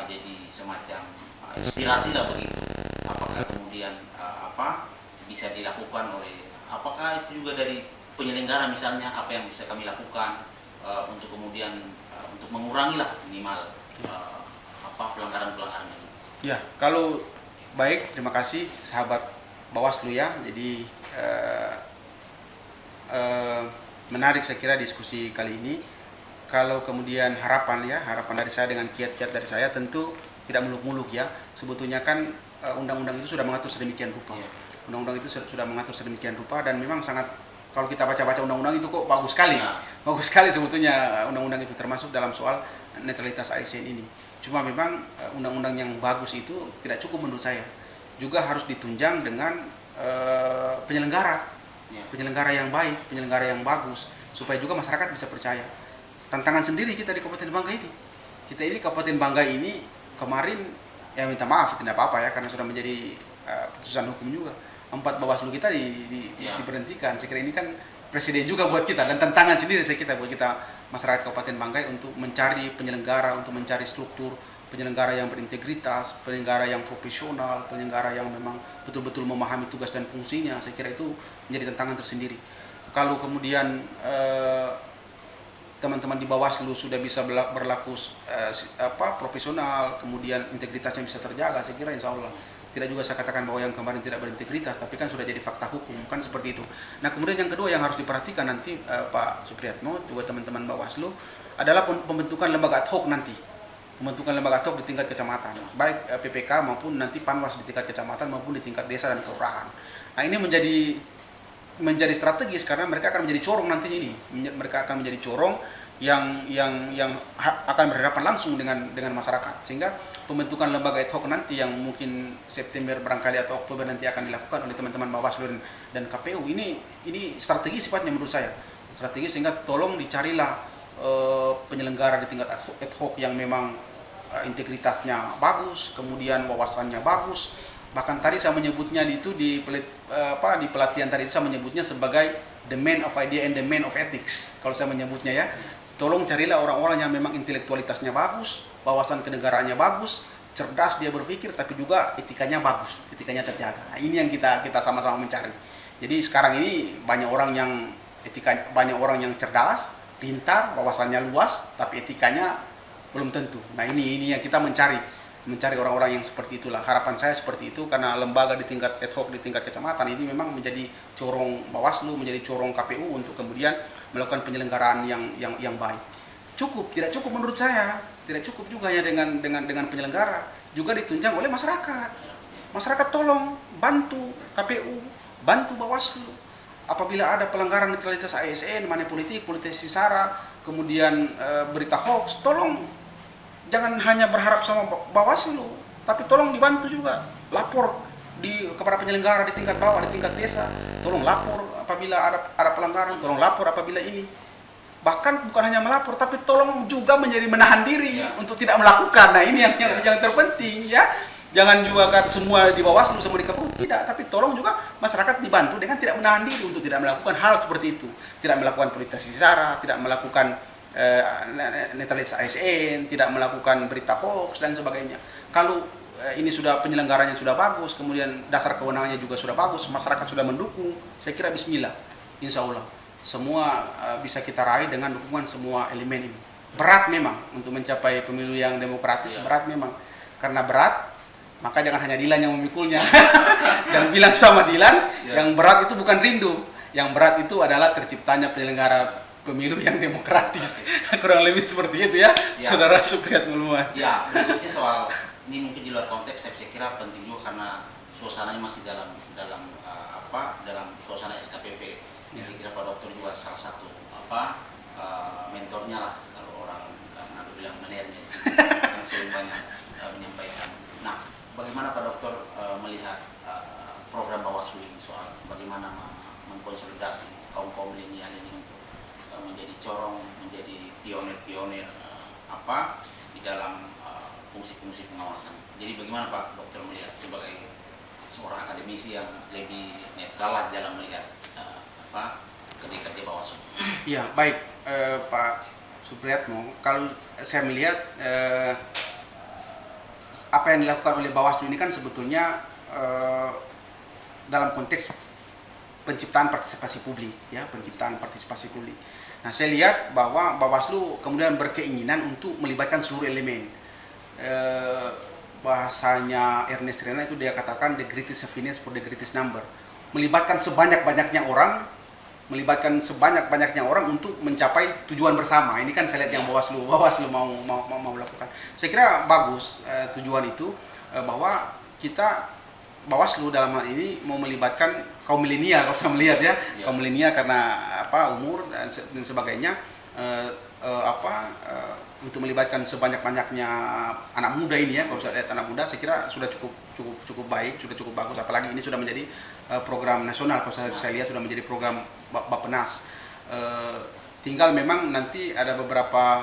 jadi semacam inspirasi lah begitu. Apakah kemudian bisa dilakukan oleh apakah itu juga dari penyelenggara misalnya apa yang bisa kami lakukan untuk kemudian untuk mengurangi lah minimal pelanggaran-pelanggaran itu. Ya, kalau baik terima kasih sahabat Bawaslu ya. Jadi menarik saya kira diskusi kali ini. Kalau kemudian harapan dari saya dengan kiat-kiat dari saya tentu tidak muluk-muluk ya. Sebetulnya kan undang-undang itu sudah mengatur sedemikian rupa. Undang-undang itu sudah mengatur sedemikian rupa dan memang sangat kalau kita baca-baca undang-undang itu kok bagus sekali. Bagus sekali sebetulnya undang-undang itu termasuk dalam soal netralitas ASN ini. Cuma memang undang-undang yang bagus itu tidak cukup menurut saya. Juga harus ditunjang dengan penyelenggara yang baik, penyelenggara yang bagus supaya juga masyarakat bisa percaya. Tantangan sendiri kita di Kabupaten Banggai ini. Kita ini Kabupaten Banggai ini kemarin ya minta maaf tidak apa-apa ya karena sudah menjadi putusan hukum juga. 4 Bawaslu kita diberhentikan. Saya kira ini kan presiden juga buat kita dan tantangan sendiri buat kita masyarakat Kabupaten Banggai untuk mencari penyelenggara, untuk mencari struktur penyelenggara yang berintegritas, penyelenggara yang profesional, penyelenggara yang memang betul-betul memahami tugas dan fungsinya. Saya kira itu menjadi tantangan tersendiri. Kalau kemudian teman-teman di Bawaslu sudah bisa berlaku profesional, kemudian integritasnya bisa terjaga, saya kira insya Allah. Tidak juga saya katakan bahwa yang kemarin tidak berintegritas, tapi kan sudah jadi fakta hukum, kan seperti itu. Nah kemudian yang kedua yang harus diperhatikan nanti Pak Supriyatno, juga teman-teman Bawaslu, adalah pembentukan lembaga ad hoc nanti. pembentukan lembaga ad hoc di tingkat kecamatan, baik PPK maupun nanti Panwas di tingkat kecamatan maupun di tingkat desa dan kelurahan. Nah ini menjadi strategis karena mereka akan menjadi corong nantinya ini. Mereka akan menjadi corong yang akan berhadapan langsung dengan masyarakat, sehingga pembentukan lembaga ad hoc nanti yang mungkin September barangkali atau Oktober nanti akan dilakukan oleh teman-teman Bawaslu dan KPU ini strategi sifatnya menurut saya, strategi, sehingga tolong dicarilah penyelenggara di tingkat ad hoc yang memang integritasnya bagus, kemudian wawasannya bagus. Bahkan tadi saya menyebutnya di pelatihan tadi itu saya menyebutnya sebagai the man of idea and the man of ethics. Kalau saya menyebutnya ya, tolong carilah orang-orang yang memang intelektualitasnya bagus, wawasan kenegaraannya bagus, cerdas dia berpikir, tapi juga etikanya bagus, etikanya terjaga. Nah, ini yang kita sama-sama mencari. Jadi sekarang ini banyak orang yang cerdas, pintar, wawasannya luas, tapi etikanya belum tentu. Nah ini yang kita mencari orang-orang yang seperti itulah. Harapan saya seperti itu, karena lembaga di tingkat ad hoc di tingkat kecamatan ini memang menjadi corong Bawaslu, menjadi corong KPU untuk kemudian melakukan penyelenggaraan yang baik. Tidak cukup menurut saya, tidak cukup juga ya dengan penyelenggara, juga ditunjang oleh masyarakat. Masyarakat tolong bantu KPU, bantu Bawaslu. Apabila ada pelanggaran netralitas ASN, money politik sara, kemudian berita hoax, tolong jangan hanya berharap sama Bawaslu, tapi tolong dibantu juga. Lapor kepada penyelenggara di tingkat bawah, di tingkat desa. Tolong lapor apabila ada pelanggaran, tolong lapor apabila ini. Bahkan bukan hanya melapor, tapi tolong juga menjadi menahan diri untuk tidak melakukan. Nah ini yang terpenting ya. Jangan juga kan semua di Bawaslu, semua di KPU, tidak. Tapi tolong juga masyarakat dibantu dengan tidak menahan diri untuk tidak melakukan hal seperti itu. Tidak melakukan politisasi sara, tidak melakukan netralitas ASN, tidak melakukan berita hoax dan sebagainya. Kalau ini sudah penyelenggaranya sudah bagus, kemudian dasar kewenangannya juga sudah bagus, masyarakat sudah mendukung, saya kira bismillah, insya Allah semua bisa kita raih dengan dukungan semua elemen ini. Berat memang untuk mencapai pemilu yang demokratis, berat memang. Karena berat, maka jangan hanya Dilan yang memikulnya. Dan bilang sama Dilan, yang berat itu bukan rindu, yang berat itu adalah terciptanya penyelenggara pemilu yang demokratis. Kurang lebih seperti itu ya. Saudara Supriyat Mulmuan. Ya, berikutnya soal ini mungkin di luar konteks, tapi saya kira penting juga karena suasananya masih dalam suasana SKPP. Saya kira Pak Dokter juga salah satu mentornya lah, kalau orang ada bilang menernya yang sering banyak menyampaikan. Nah, bagaimana Pak Dokter melihat program Bawaslu ini soal bagaimana mengkonsolidasi kaum milenial ini untuk menjadi corong, menjadi pionir-pionir di dalam fungsi-fungsi pengawasan. Jadi bagaimana Pak Dokter melihat sebagai seorang akademisi yang lebih netral lah dalam melihat ketika di Bawaslu? Iya, baik Pak Supriyatmo. Kalau saya melihat apa yang dilakukan oleh Bawaslu ini kan sebetulnya dalam konteks penciptaan partisipasi publik, ya, penciptaan partisipasi publik. Nah, saya lihat bahwa Bawaslu kemudian berkeinginan untuk melibatkan seluruh elemen. Bahasanya Ernest Renan itu dia katakan the greatest happiness for the greatest number. Melibatkan sebanyak-banyaknya orang untuk mencapai tujuan bersama. Ini kan saya lihat yang Bawaslu mau lakukan. Saya kira bagus tujuan itu, bahwa Bawaslu dalam hal ini mau melibatkan kaum milenial, kalau saya melihat ya, kaum milenial karena umur dan sebagainya, untuk melibatkan sebanyak-banyaknya anak muda ini ya. Kalau saya lihat anak muda, saya kira sudah cukup baik, sudah cukup bagus. Apalagi ini sudah menjadi program nasional, kalau saya lihat sudah menjadi program Bappenas. Tinggal memang nanti ada beberapa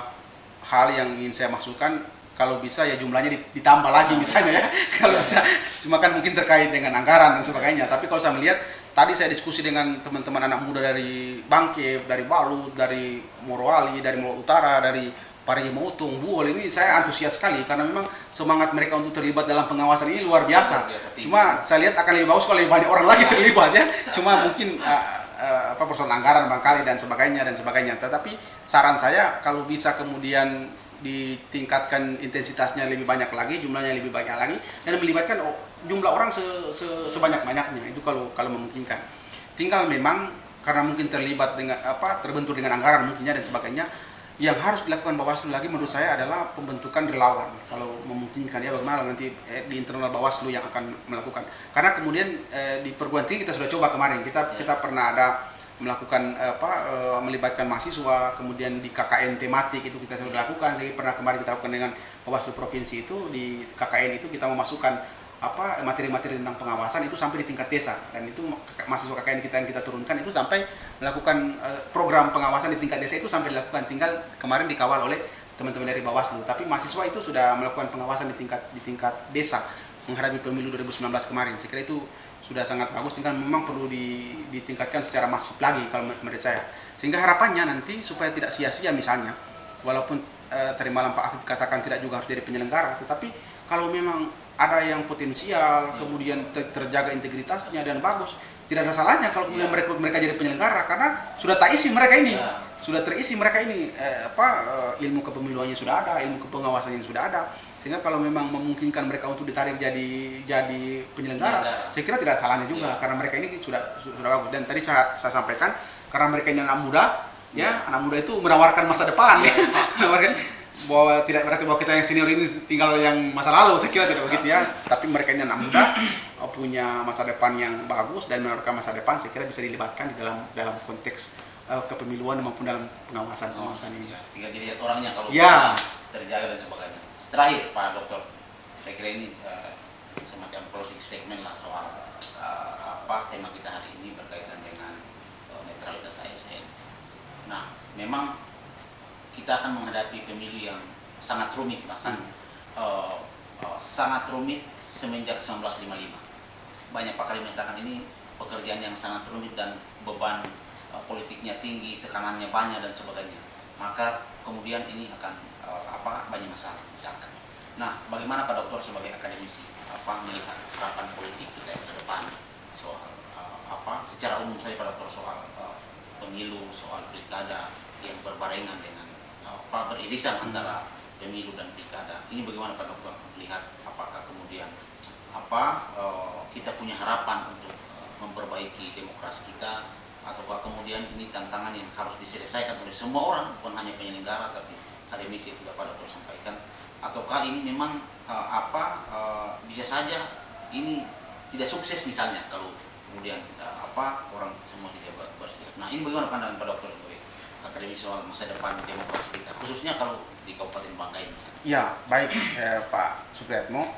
hal yang ingin saya maksudkan. Kalau bisa ya jumlahnya ditambah lagi misalnya ya. Kalau bisa, cuma kan mungkin terkait dengan anggaran dan sebagainya. Tapi kalau saya melihat, tadi saya diskusi dengan teman-teman anak muda dari Bangkep, dari Balut, dari Morowali, dari Molo Utara, dari Parigi Motong, Buol, ini saya antusias sekali karena memang semangat mereka untuk terlibat dalam pengawasan ini luar biasa. Cuma saya lihat akan lebih bagus kalau lebih banyak orang lagi terlibat ya. Cuma mungkin persoalan anggaran barangkali dan sebagainya. Tetapi saran saya kalau bisa kemudian ditingkatkan intensitasnya lebih banyak lagi, jumlahnya lebih banyak lagi, dan melibatkan jumlah orang sebanyak-banyaknya, itu kalau memungkinkan. Tinggal memang karena mungkin terlibat dengan terbentur dengan anggaran mungkinnya dan sebagainya, yang harus dilakukan Bawaslu lagi menurut saya adalah pembentukan relawan kalau memungkinkan ya, bagaimana nanti di internal Bawaslu yang akan melakukan, karena kemudian di perguruan tinggi kita sudah coba kemarin, kita pernah ada melakukan melibatkan mahasiswa, kemudian di KKN tematik itu kita sudah lakukan. Jadi pernah kemarin kita lakukan dengan Bawaslu provinsi, itu di KKN itu kita memasukkan materi-materi tentang pengawasan itu sampai di tingkat desa, dan itu mahasiswa KKN kita yang kita turunkan itu sampai melakukan program pengawasan di tingkat desa itu sampai dilakukan, tinggal kemarin dikawal oleh teman-teman dari Bawaslu. Tapi mahasiswa itu sudah melakukan pengawasan di tingkat desa menghadapi pemilu 2019 kemarin. Saya kira itu sudah sangat bagus, tinggal memang perlu ditingkatkan secara masif lagi kalau menurut saya. Sehingga harapannya nanti supaya tidak sia-sia, misalnya walaupun tadi malam Pak Afif katakan tidak juga harus jadi penyelenggara, tetapi kalau memang ada yang potensial, kemudian terjaga integritasnya dan bagus, tidak ada salahnya kalau kemudian mereka jadi penyelenggara, karena sudah terisi mereka ini, ilmu kepemiluannya sudah ada, ilmu kepengawasannya sudah ada, sehingga kalau memang memungkinkan mereka untuk ditarik jadi penyelenggara, saya kira tidak salahnya juga, karena mereka ini sudah bagus. Dan tadi saya sampaikan, karena mereka ini anak muda, anak muda itu menawarkan masa depan, bahwa tidak berarti bahwa kita yang senior ini tinggal yang masa lalu, saya kira tidak begitu ya. Tapi mereka ini anak muda, punya masa depan yang bagus dan menawarkan masa depan, saya kira bisa dilibatkan di dalam konteks kepemiluan maupun dalam pengawasan ini. Tinggal jadi orangnya kalau terjaga dan sebagainya. Terakhir Pak Dokter, saya kira ini semacam closing statement lah soal tema kita hari ini berkaitan dengan netralitas ASN. Nah, memang kita akan menghadapi pemilu yang sangat rumit, bahkan sangat rumit semenjak 1955. Banyak pakar yang menyatakan ini pekerjaan yang sangat rumit dan beban politiknya tinggi, tekanannya banyak dan sebagainya. Maka kemudian ini akan banyak masalah misalkan. Nah, bagaimana Pak Dokter sebagai akademisi melihat harapan politik kita ke depan soal secara umum saya Pak Dokter soal pemilu, soal pilkada yang berbarengan dengan beririsan antara pemilu dan pilkada. Ini bagaimana Pak Dokter melihat, apakah kemudian kita punya harapan untuk memperbaiki demokrasi kita, ataukah kemudian ini tantangan yang harus diselesaikan oleh semua orang, bukan hanya penyelenggara tapi akademisi yang sudah Pak Dokter sampaikan, ataukah ini memang bisa saja ini tidak sukses misalnya kalau kemudian orang semua tidak bersikap. Nah, ini bagaimana pandangan Pak Dokter sebagai akademisi soal masa depan demokrasi kita, khususnya kalau di Kabupaten Banggai misalnya? Ya, baik Pak Supriyatmo.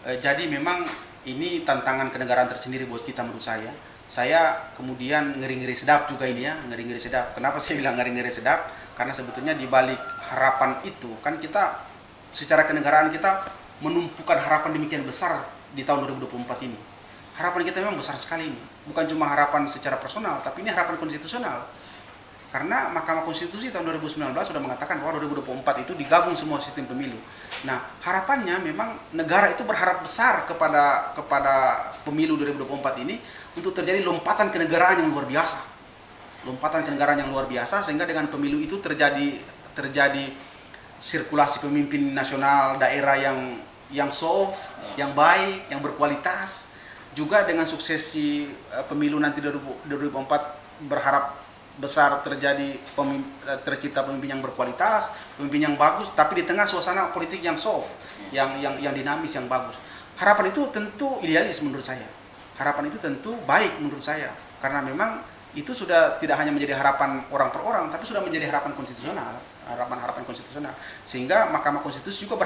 Jadi memang ini tantangan kenegaraan tersendiri buat kita menurut saya. Saya kemudian ngeri-ngeri sedap juga ini ya, ngeri-ngeri sedap. Kenapa saya bilang ngeri-ngeri sedap? Karena sebetulnya di balik harapan itu, kan kita secara kenegaraan kita menumpukan harapan demikian besar di tahun 2024 ini. Harapan kita memang besar sekali ini. Bukan cuma harapan secara personal, tapi ini harapan konstitusional. Karena Mahkamah Konstitusi tahun 2019 sudah mengatakan bahwa 2024 itu digabung semua sistem pemilu. Nah, harapannya memang negara itu berharap besar kepada pemilu 2024 ini untuk terjadi lompatan kenegaraan yang luar biasa. Lompatan kenegaraan yang luar biasa, sehingga dengan pemilu itu terjadi sirkulasi pemimpin nasional daerah yang soft, yang baik, yang berkualitas. Juga dengan suksesi pemilu nanti 2024 berharap besar tercipta pemimpin yang berkualitas, pemimpin yang bagus, tapi di tengah suasana politik yang soft, yang dinamis, yang bagus. Harapan itu tentu idealis menurut saya. Harapan itu tentu baik menurut saya, karena memang itu sudah tidak hanya menjadi harapan orang per orang, tapi sudah menjadi harapan konstitusional, harapan konstitusional. Sehingga Mahkamah Konstitusi juga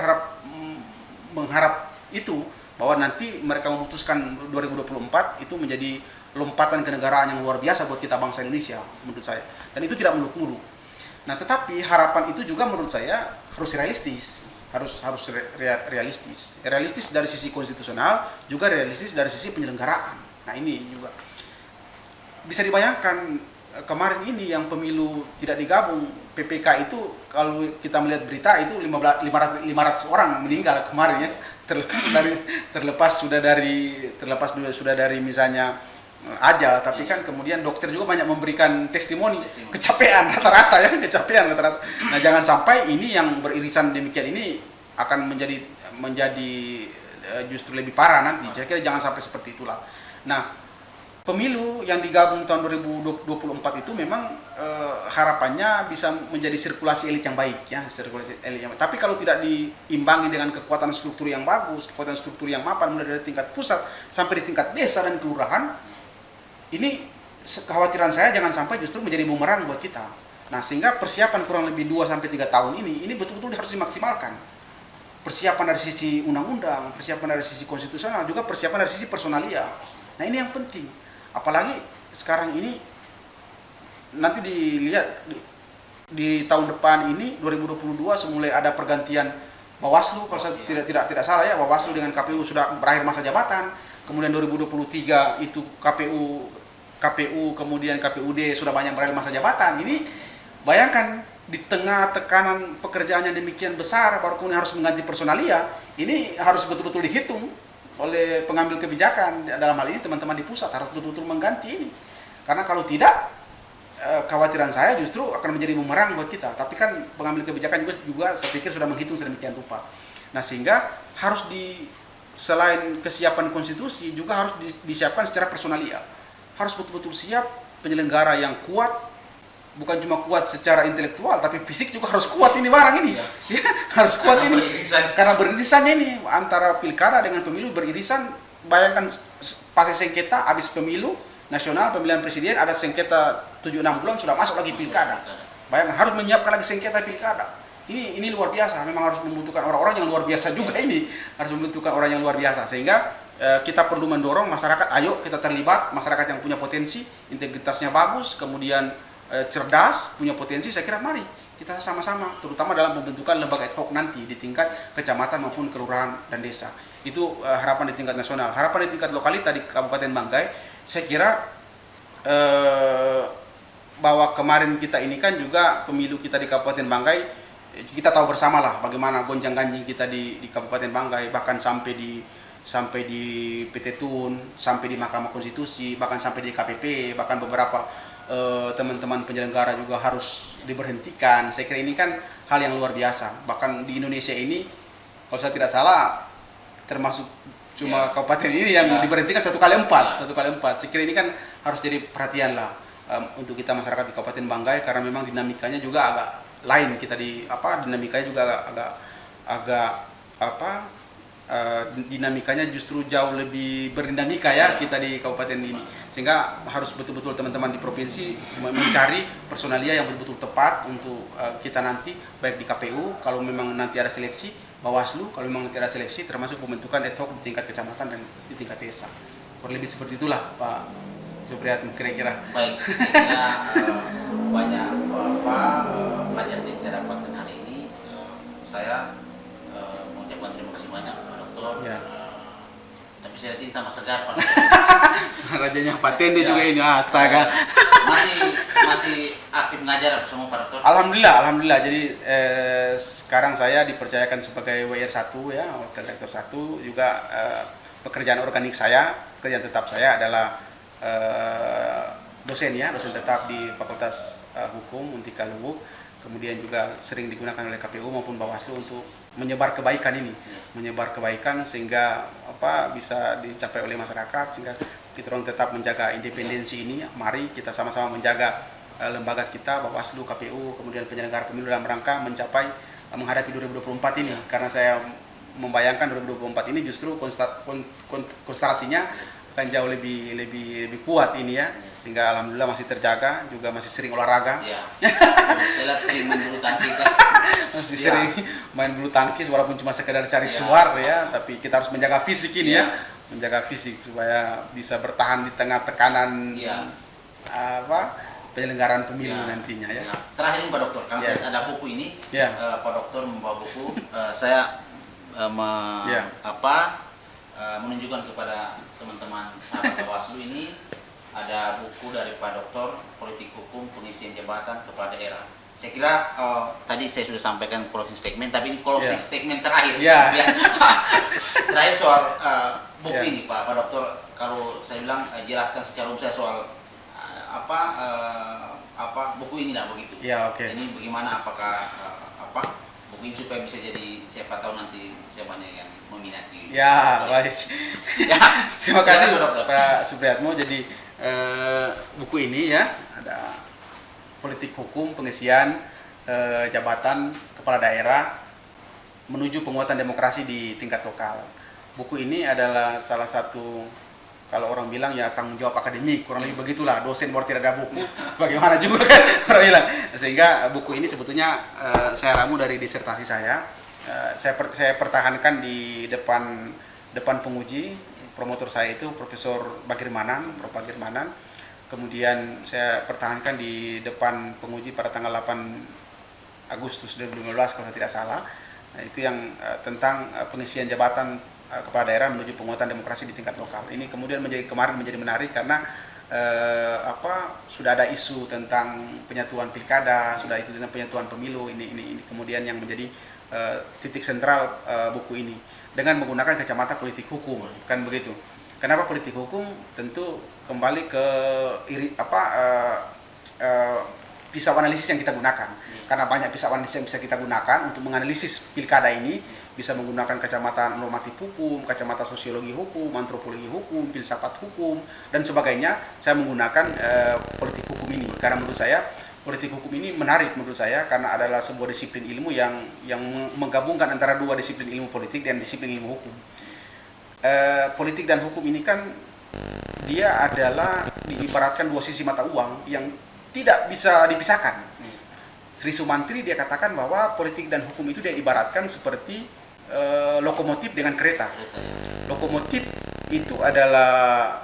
mengharap itu, bahwa nanti mereka memutuskan 2024 itu menjadi lompatan kenegaraan yang luar biasa buat kita bangsa Indonesia menurut saya, dan itu tidak muluk-muluk. Nah, tetapi harapan itu juga menurut saya harus realistis, realistis dari sisi konstitusional, juga realistis dari sisi penyelenggaraan. Nah, ini juga bisa dibayangkan kemarin ini yang pemilu tidak digabung, PPK itu kalau kita melihat berita itu 500 orang meninggal kemarin ya, terlepas sudah dari misalnya ajal, tapi kan kemudian dokter juga banyak memberikan testimoni. Kecapean rata-rata. Nah, jangan sampai ini yang beririsan demikian ini akan menjadi justru lebih parah nanti. Saya kira jangan sampai seperti itulah. Nah, pemilu yang digabung tahun 2024 itu memang harapannya bisa menjadi sirkulasi elit yang baik ya, sirkulasi elit yang baik. Tapi kalau tidak diimbangi dengan kekuatan struktur yang bagus, kekuatan struktur yang mapan mulai dari tingkat pusat sampai di tingkat desa dan kelurahan, ini kekhawatiran saya jangan sampai justru menjadi bumerang buat kita. Nah, sehingga persiapan kurang lebih 2 sampai 3 tahun ini betul-betul harus dimaksimalkan. Persiapan dari sisi undang-undang, persiapan dari sisi konstitusional, juga persiapan dari sisi personalia. Nah, ini yang penting. Apalagi sekarang ini nanti dilihat di tahun depan ini 2022 semulai ada pergantian Bawaslu, kalau saya tidak salah ya, Bawaslu dengan KPU sudah berakhir masa jabatan. Kemudian 2023 itu KPU kemudian KPUD sudah banyak berakhir masa jabatan. Ini bayangkan di tengah tekanan pekerjaan yang demikian besar baru kemudian harus mengganti personalia, ini harus betul-betul dihitung oleh pengambil kebijakan. Dalam hal ini teman-teman di pusat harus betul-betul mengganti ini. Karena kalau tidak, kekhawatiran saya justru akan menjadi bumerang buat kita. Tapi kan pengambil kebijakan juga saya pikir sudah menghitung sedemikian rupa. Nah, sehingga harus selain kesiapan konstitusi juga harus disiapkan secara personalia. Harus betul-betul siap penyelenggara yang kuat, bukan cuma kuat secara intelektual, tapi fisik juga harus kuat ini barang ini. Ya, harus kuat karena ini. Karena beririsannya ini antara pilkada dengan pemilu beririsan. Bayangkan pas sengketa habis pemilu nasional, pemilihan presiden, ada sengketa 7-6 bulan sudah masuk lagi pilkada. Bayangkan harus menyiapkan lagi sengketa pilkada. Ini luar biasa. Memang harus membutuhkan orang-orang yang luar biasa juga ini. Harus membutuhkan orang yang luar biasa. Sehingga kita perlu mendorong masyarakat, ayo kita terlibat, masyarakat yang punya potensi, integritasnya bagus, kemudian cerdas, punya potensi. Saya kira mari kita sama-sama, terutama dalam pembentukan lembaga ad hoc nanti di tingkat kecamatan maupun kelurahan dan desa. Itu harapan di tingkat nasional. Harapan di tingkat lokalita di Kabupaten Banggai, saya kira bahwa kemarin kita ini kan juga pemilu kita di Kabupaten Banggai, kita tahu bersama lah bagaimana gonjang-ganjing kita di Kabupaten Banggai, bahkan sampai di PT Tun, sampai di Mahkamah Konstitusi, bahkan sampai di KPP, bahkan beberapa teman-teman penyelenggara juga harus diberhentikan. Saya kira ini kan hal yang luar biasa. Bahkan di Indonesia ini, kalau saya tidak salah, termasuk cuma kabupaten ini yang diberhentikan 1 kali 4. Saya kira ini kan harus jadi perhatian lah untuk kita masyarakat di Kabupaten Banggai, karena memang dinamikanya juga agak lain. Dinamikanya juga dinamikanya justru jauh lebih berdinamika ya kita di kabupaten ini, sehingga harus betul-betul teman-teman di provinsi mencari personalia yang betul-betul tepat untuk kita nanti, baik di KPU kalau memang nanti ada seleksi, Bawaslu kalau memang nanti ada seleksi, termasuk pembentukan ad hoc di tingkat kecamatan dan di tingkat desa. Kurang lebih seperti itulah Pak Supriyatmo kira-kira. Baik, saya kira banyak pelajaran yang kita dapatkan hari ini. Saya mengucapkan terima kasih banyak Pak Dokter. Ya. Tapi saya tinta mas segar Pak. Rajanya Pak Tende juga ini, astaga. Masih aktif mengajar sama Pak Dokter? Alhamdulillah. Jadi sekarang saya dipercayakan sebagai WR1 ya, Wakil Rektor 1. Juga pekerjaan organik saya, pekerjaan tetap saya adalah dosen tetap di Fakultas Hukum Untika Lubuk. Kemudian juga sering digunakan oleh KPU maupun Bawaslu untuk menyebar kebaikan ini, menyebar kebaikan sehingga bisa dicapai oleh masyarakat, sehingga kita orang tetap menjaga independensi ini. Mari kita sama-sama menjaga lembaga kita, Bawaslu, KPU, kemudian penyelenggara pemilu dalam rangka menghadapi 2024 ini. Karena saya membayangkan 2024 ini justru konstelasinya akan jauh lebih kuat ini ya, sehingga alhamdulillah masih terjaga, juga masih sering olahraga. Iya. Saya lihat sering main bulu tangkis. Masih sering main bulu tangkis walaupun cuma sekedar cari suar ya, tapi kita harus menjaga fisik ini ya, menjaga fisik supaya bisa bertahan di tengah tekanan penyelenggaraan pemilu nantinya ya. Terakhir ini Pak Dokter, karena saya ada buku ini, Pak Dokter membawa buku, saya menunjukkan kepada teman-teman sahabat Bawaslu ini ada buku dari Pak Dokter, Politik Hukum Pengisian Jabatan Kepala Daerah. Saya kira tadi saya sudah sampaikan closing statement, tapi ini closing statement terakhir. Terakhir soal buku ini Pak Dokter, kalau saya bilang jelaskan secara umum saya soal buku ini lah begitu. Ini bagaimana, apakah buku ini supaya bisa jadi siapa tahu nanti siapa yang meminati. Baik. Terima kasih Pak Supriyatmo. Jadi buku ini ya, ada politik hukum pengisian jabatan kepala daerah menuju penguatan demokrasi di tingkat lokal. Buku ini adalah salah satu, kalau orang bilang ya tanggung jawab akademik, kurang lebih begitulah. Dosen baru tidak ada buku, bagaimana juga kan orang bilang. Sehingga buku ini sebetulnya saya ramu dari disertasi saya. Saya pertahankan di depan penguji. Promotor saya itu Profesor Bagir Manan, Prof. Bagir Manan. Kemudian saya pertahankan di depan penguji pada tanggal 8 Agustus 2015 kalau tidak salah. Nah, itu yang tentang pengisian jabatan kepala daerah menuju penguatan demokrasi di tingkat lokal. Ini kemudian kemarin menjadi menarik karena sudah ada isu tentang penyatuan pilkada, sudah itu tentang penyatuan pemilu. Ini kemudian yang menjadi titik sentral buku ini dengan menggunakan kacamata politik hukum, kan begitu. Kenapa politik hukum? Tentu kembali ke pisau analisis yang kita gunakan. Karena banyak pisau analisis yang bisa kita gunakan untuk menganalisis pilkada ini, bisa menggunakan kacamata normatif hukum, kacamata sosiologi hukum, antropologi hukum, filsafat hukum, dan sebagainya. Saya menggunakan politik hukum ini karena menurut saya politik hukum ini menarik menurut saya karena adalah sebuah disiplin ilmu yang menggabungkan antara dua disiplin ilmu politik dan disiplin ilmu hukum. Politik dan hukum ini kan dia adalah diibaratkan dua sisi mata uang yang tidak bisa dipisahkan. Sri Sumantri dia katakan bahwa politik dan hukum itu dia ibaratkan seperti lokomotif dengan kereta. Lokomotif itu adalah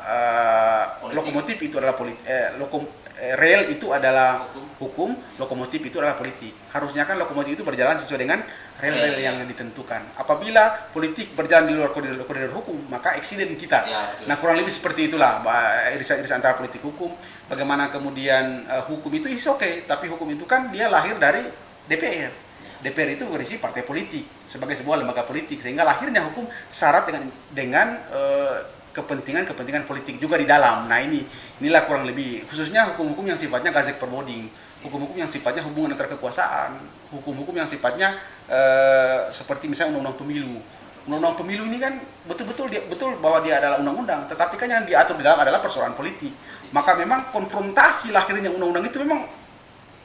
rel itu adalah hukum, lokomotif itu adalah politik. Harusnya kan lokomotif itu berjalan sesuai dengan rel-rel yang ditentukan. Apabila politik berjalan di luar koridor hukum, maka eksiden kita. Nah, kurang lebih seperti itulah irisan antara politik hukum. Bagaimana kemudian hukum itu oke, tapi hukum itu kan dia lahir dari DPR. DPR itu berisi partai politik sebagai sebuah lembaga politik, sehingga lahirnya hukum syarat dengan kepentingan politik juga di dalam. Nah, inilah kurang lebih khususnya hukum-hukum yang sifatnya gazek perboding, hukum-hukum yang sifatnya hubungan antar kekuasaan, hukum-hukum yang sifatnya seperti misalnya undang-undang pemilu. Undang-undang pemilu ini kan betul bahwa dia adalah undang-undang, tetapi kan yang diatur di dalam adalah persoalan politik. Maka memang konfrontasi lahirnya undang-undang itu memang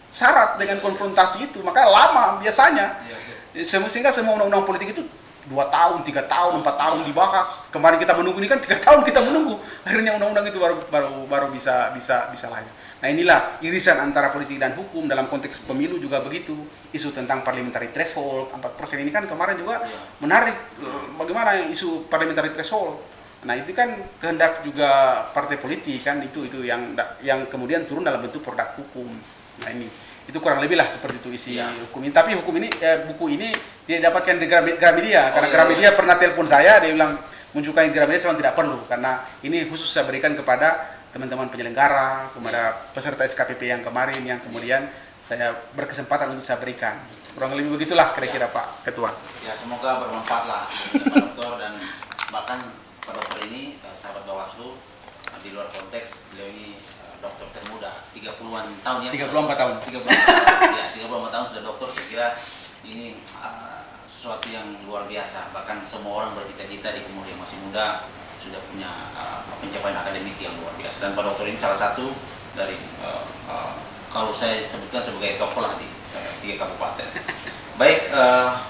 syarat dengan konfrontasi itu, maka lama biasanya. Sehingga semua undang-undang politik itu 2 tahun, 3 tahun, 4 tahun dibahas. Kemarin kita menunggu ini kan 3 tahun kita menunggu. Akhirnya undang-undang itu baru bisa lahir. Nah, inilah irisan antara politik dan hukum dalam konteks pemilu juga begitu. Isu tentang parliamentary threshold 4% ini kan kemarin juga menarik. Bagaimana isu parliamentary threshold? Nah, itu kan kehendak juga partai politik kan, itu yang kemudian turun dalam bentuk produk hukum. Nah, itu kurang lebih lah seperti itu isi hukum ini. Tapi hukum ini buku ini tidak dapatkan di Gramedia karena Gramedia pernah telepon saya, dia bilang munculkan di Gramedia, saya tidak perlu karena ini khusus saya berikan kepada teman-teman penyelenggara, kepada peserta SKPP yang kemarin yang kemudian saya berkesempatan untuk saya berikan. Kurang lebih begitulah kira-kira Pak Ketua. Ya, semoga bermanfaat lah Pak Dokter, dan bahkan Pak Dokter ini sahabat Bawaslu di luar konteks, beliau ini dokter termuda, 30-an tahun ya? 34 tahun. 34 tahun sudah dokter. Saya kira ini sesuatu yang luar biasa. Bahkan semua orang bercita-cita di umur yang masih muda sudah punya pencapaian akademik yang luar biasa. Dan Pak Dokter ini salah satu dari kalau saya sebutkan sebagai tokoh lah di 3 kabupaten. Baik,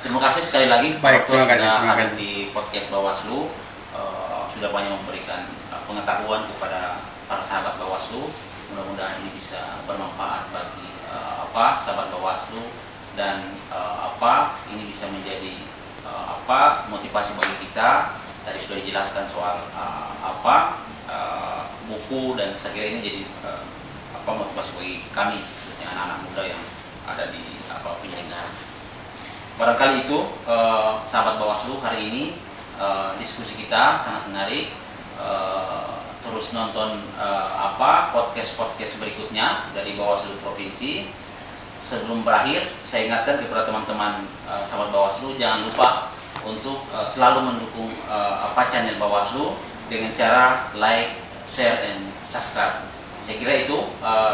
terima kasih sekali lagi Pak Dokter sudah ada di podcast Bawaslu, sudah banyak memberikan pengetahuan kepada para sahabat Bawaslu. Mudah-mudahan ini bisa bermanfaat bagi sahabat Bawaslu, dan ini bisa menjadi motivasi bagi kita. Tadi sudah dijelaskan soal buku, dan saya kira ini jadi motivasi bagi kami, khususnya anak-anak muda yang ada di penyelenggara. Barangkali itu sahabat Bawaslu, hari ini diskusi kita sangat menarik. Terus nonton podcast berikutnya dari Bawaslu Provinsi. Sebelum berakhir, saya ingatkan kepada teman-teman sahabat Bawaslu, jangan lupa untuk selalu mendukung channel Bawaslu dengan cara like, share, and subscribe. Saya kira itu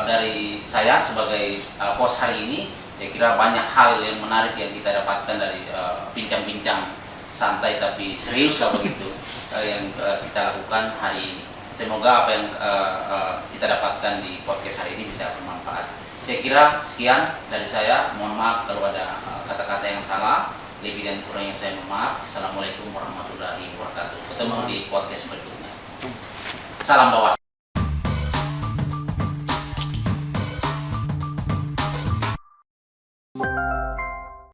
dari saya sebagai host hari ini. Saya kira banyak hal yang menarik yang kita dapatkan dari bincang-bincang santai tapi serius lah begitu yang kita lakukan hari ini. Semoga apa yang kita dapatkan di podcast hari ini bisa bermanfaat. Saya kira sekian dari saya. Mohon maaf kalau ada kata-kata yang salah. Lebih dan kurangnya saya mohon maaf. Assalamualaikum warahmatullahi wabarakatuh. Ketemu di podcast berikutnya. Salam Bawaslu.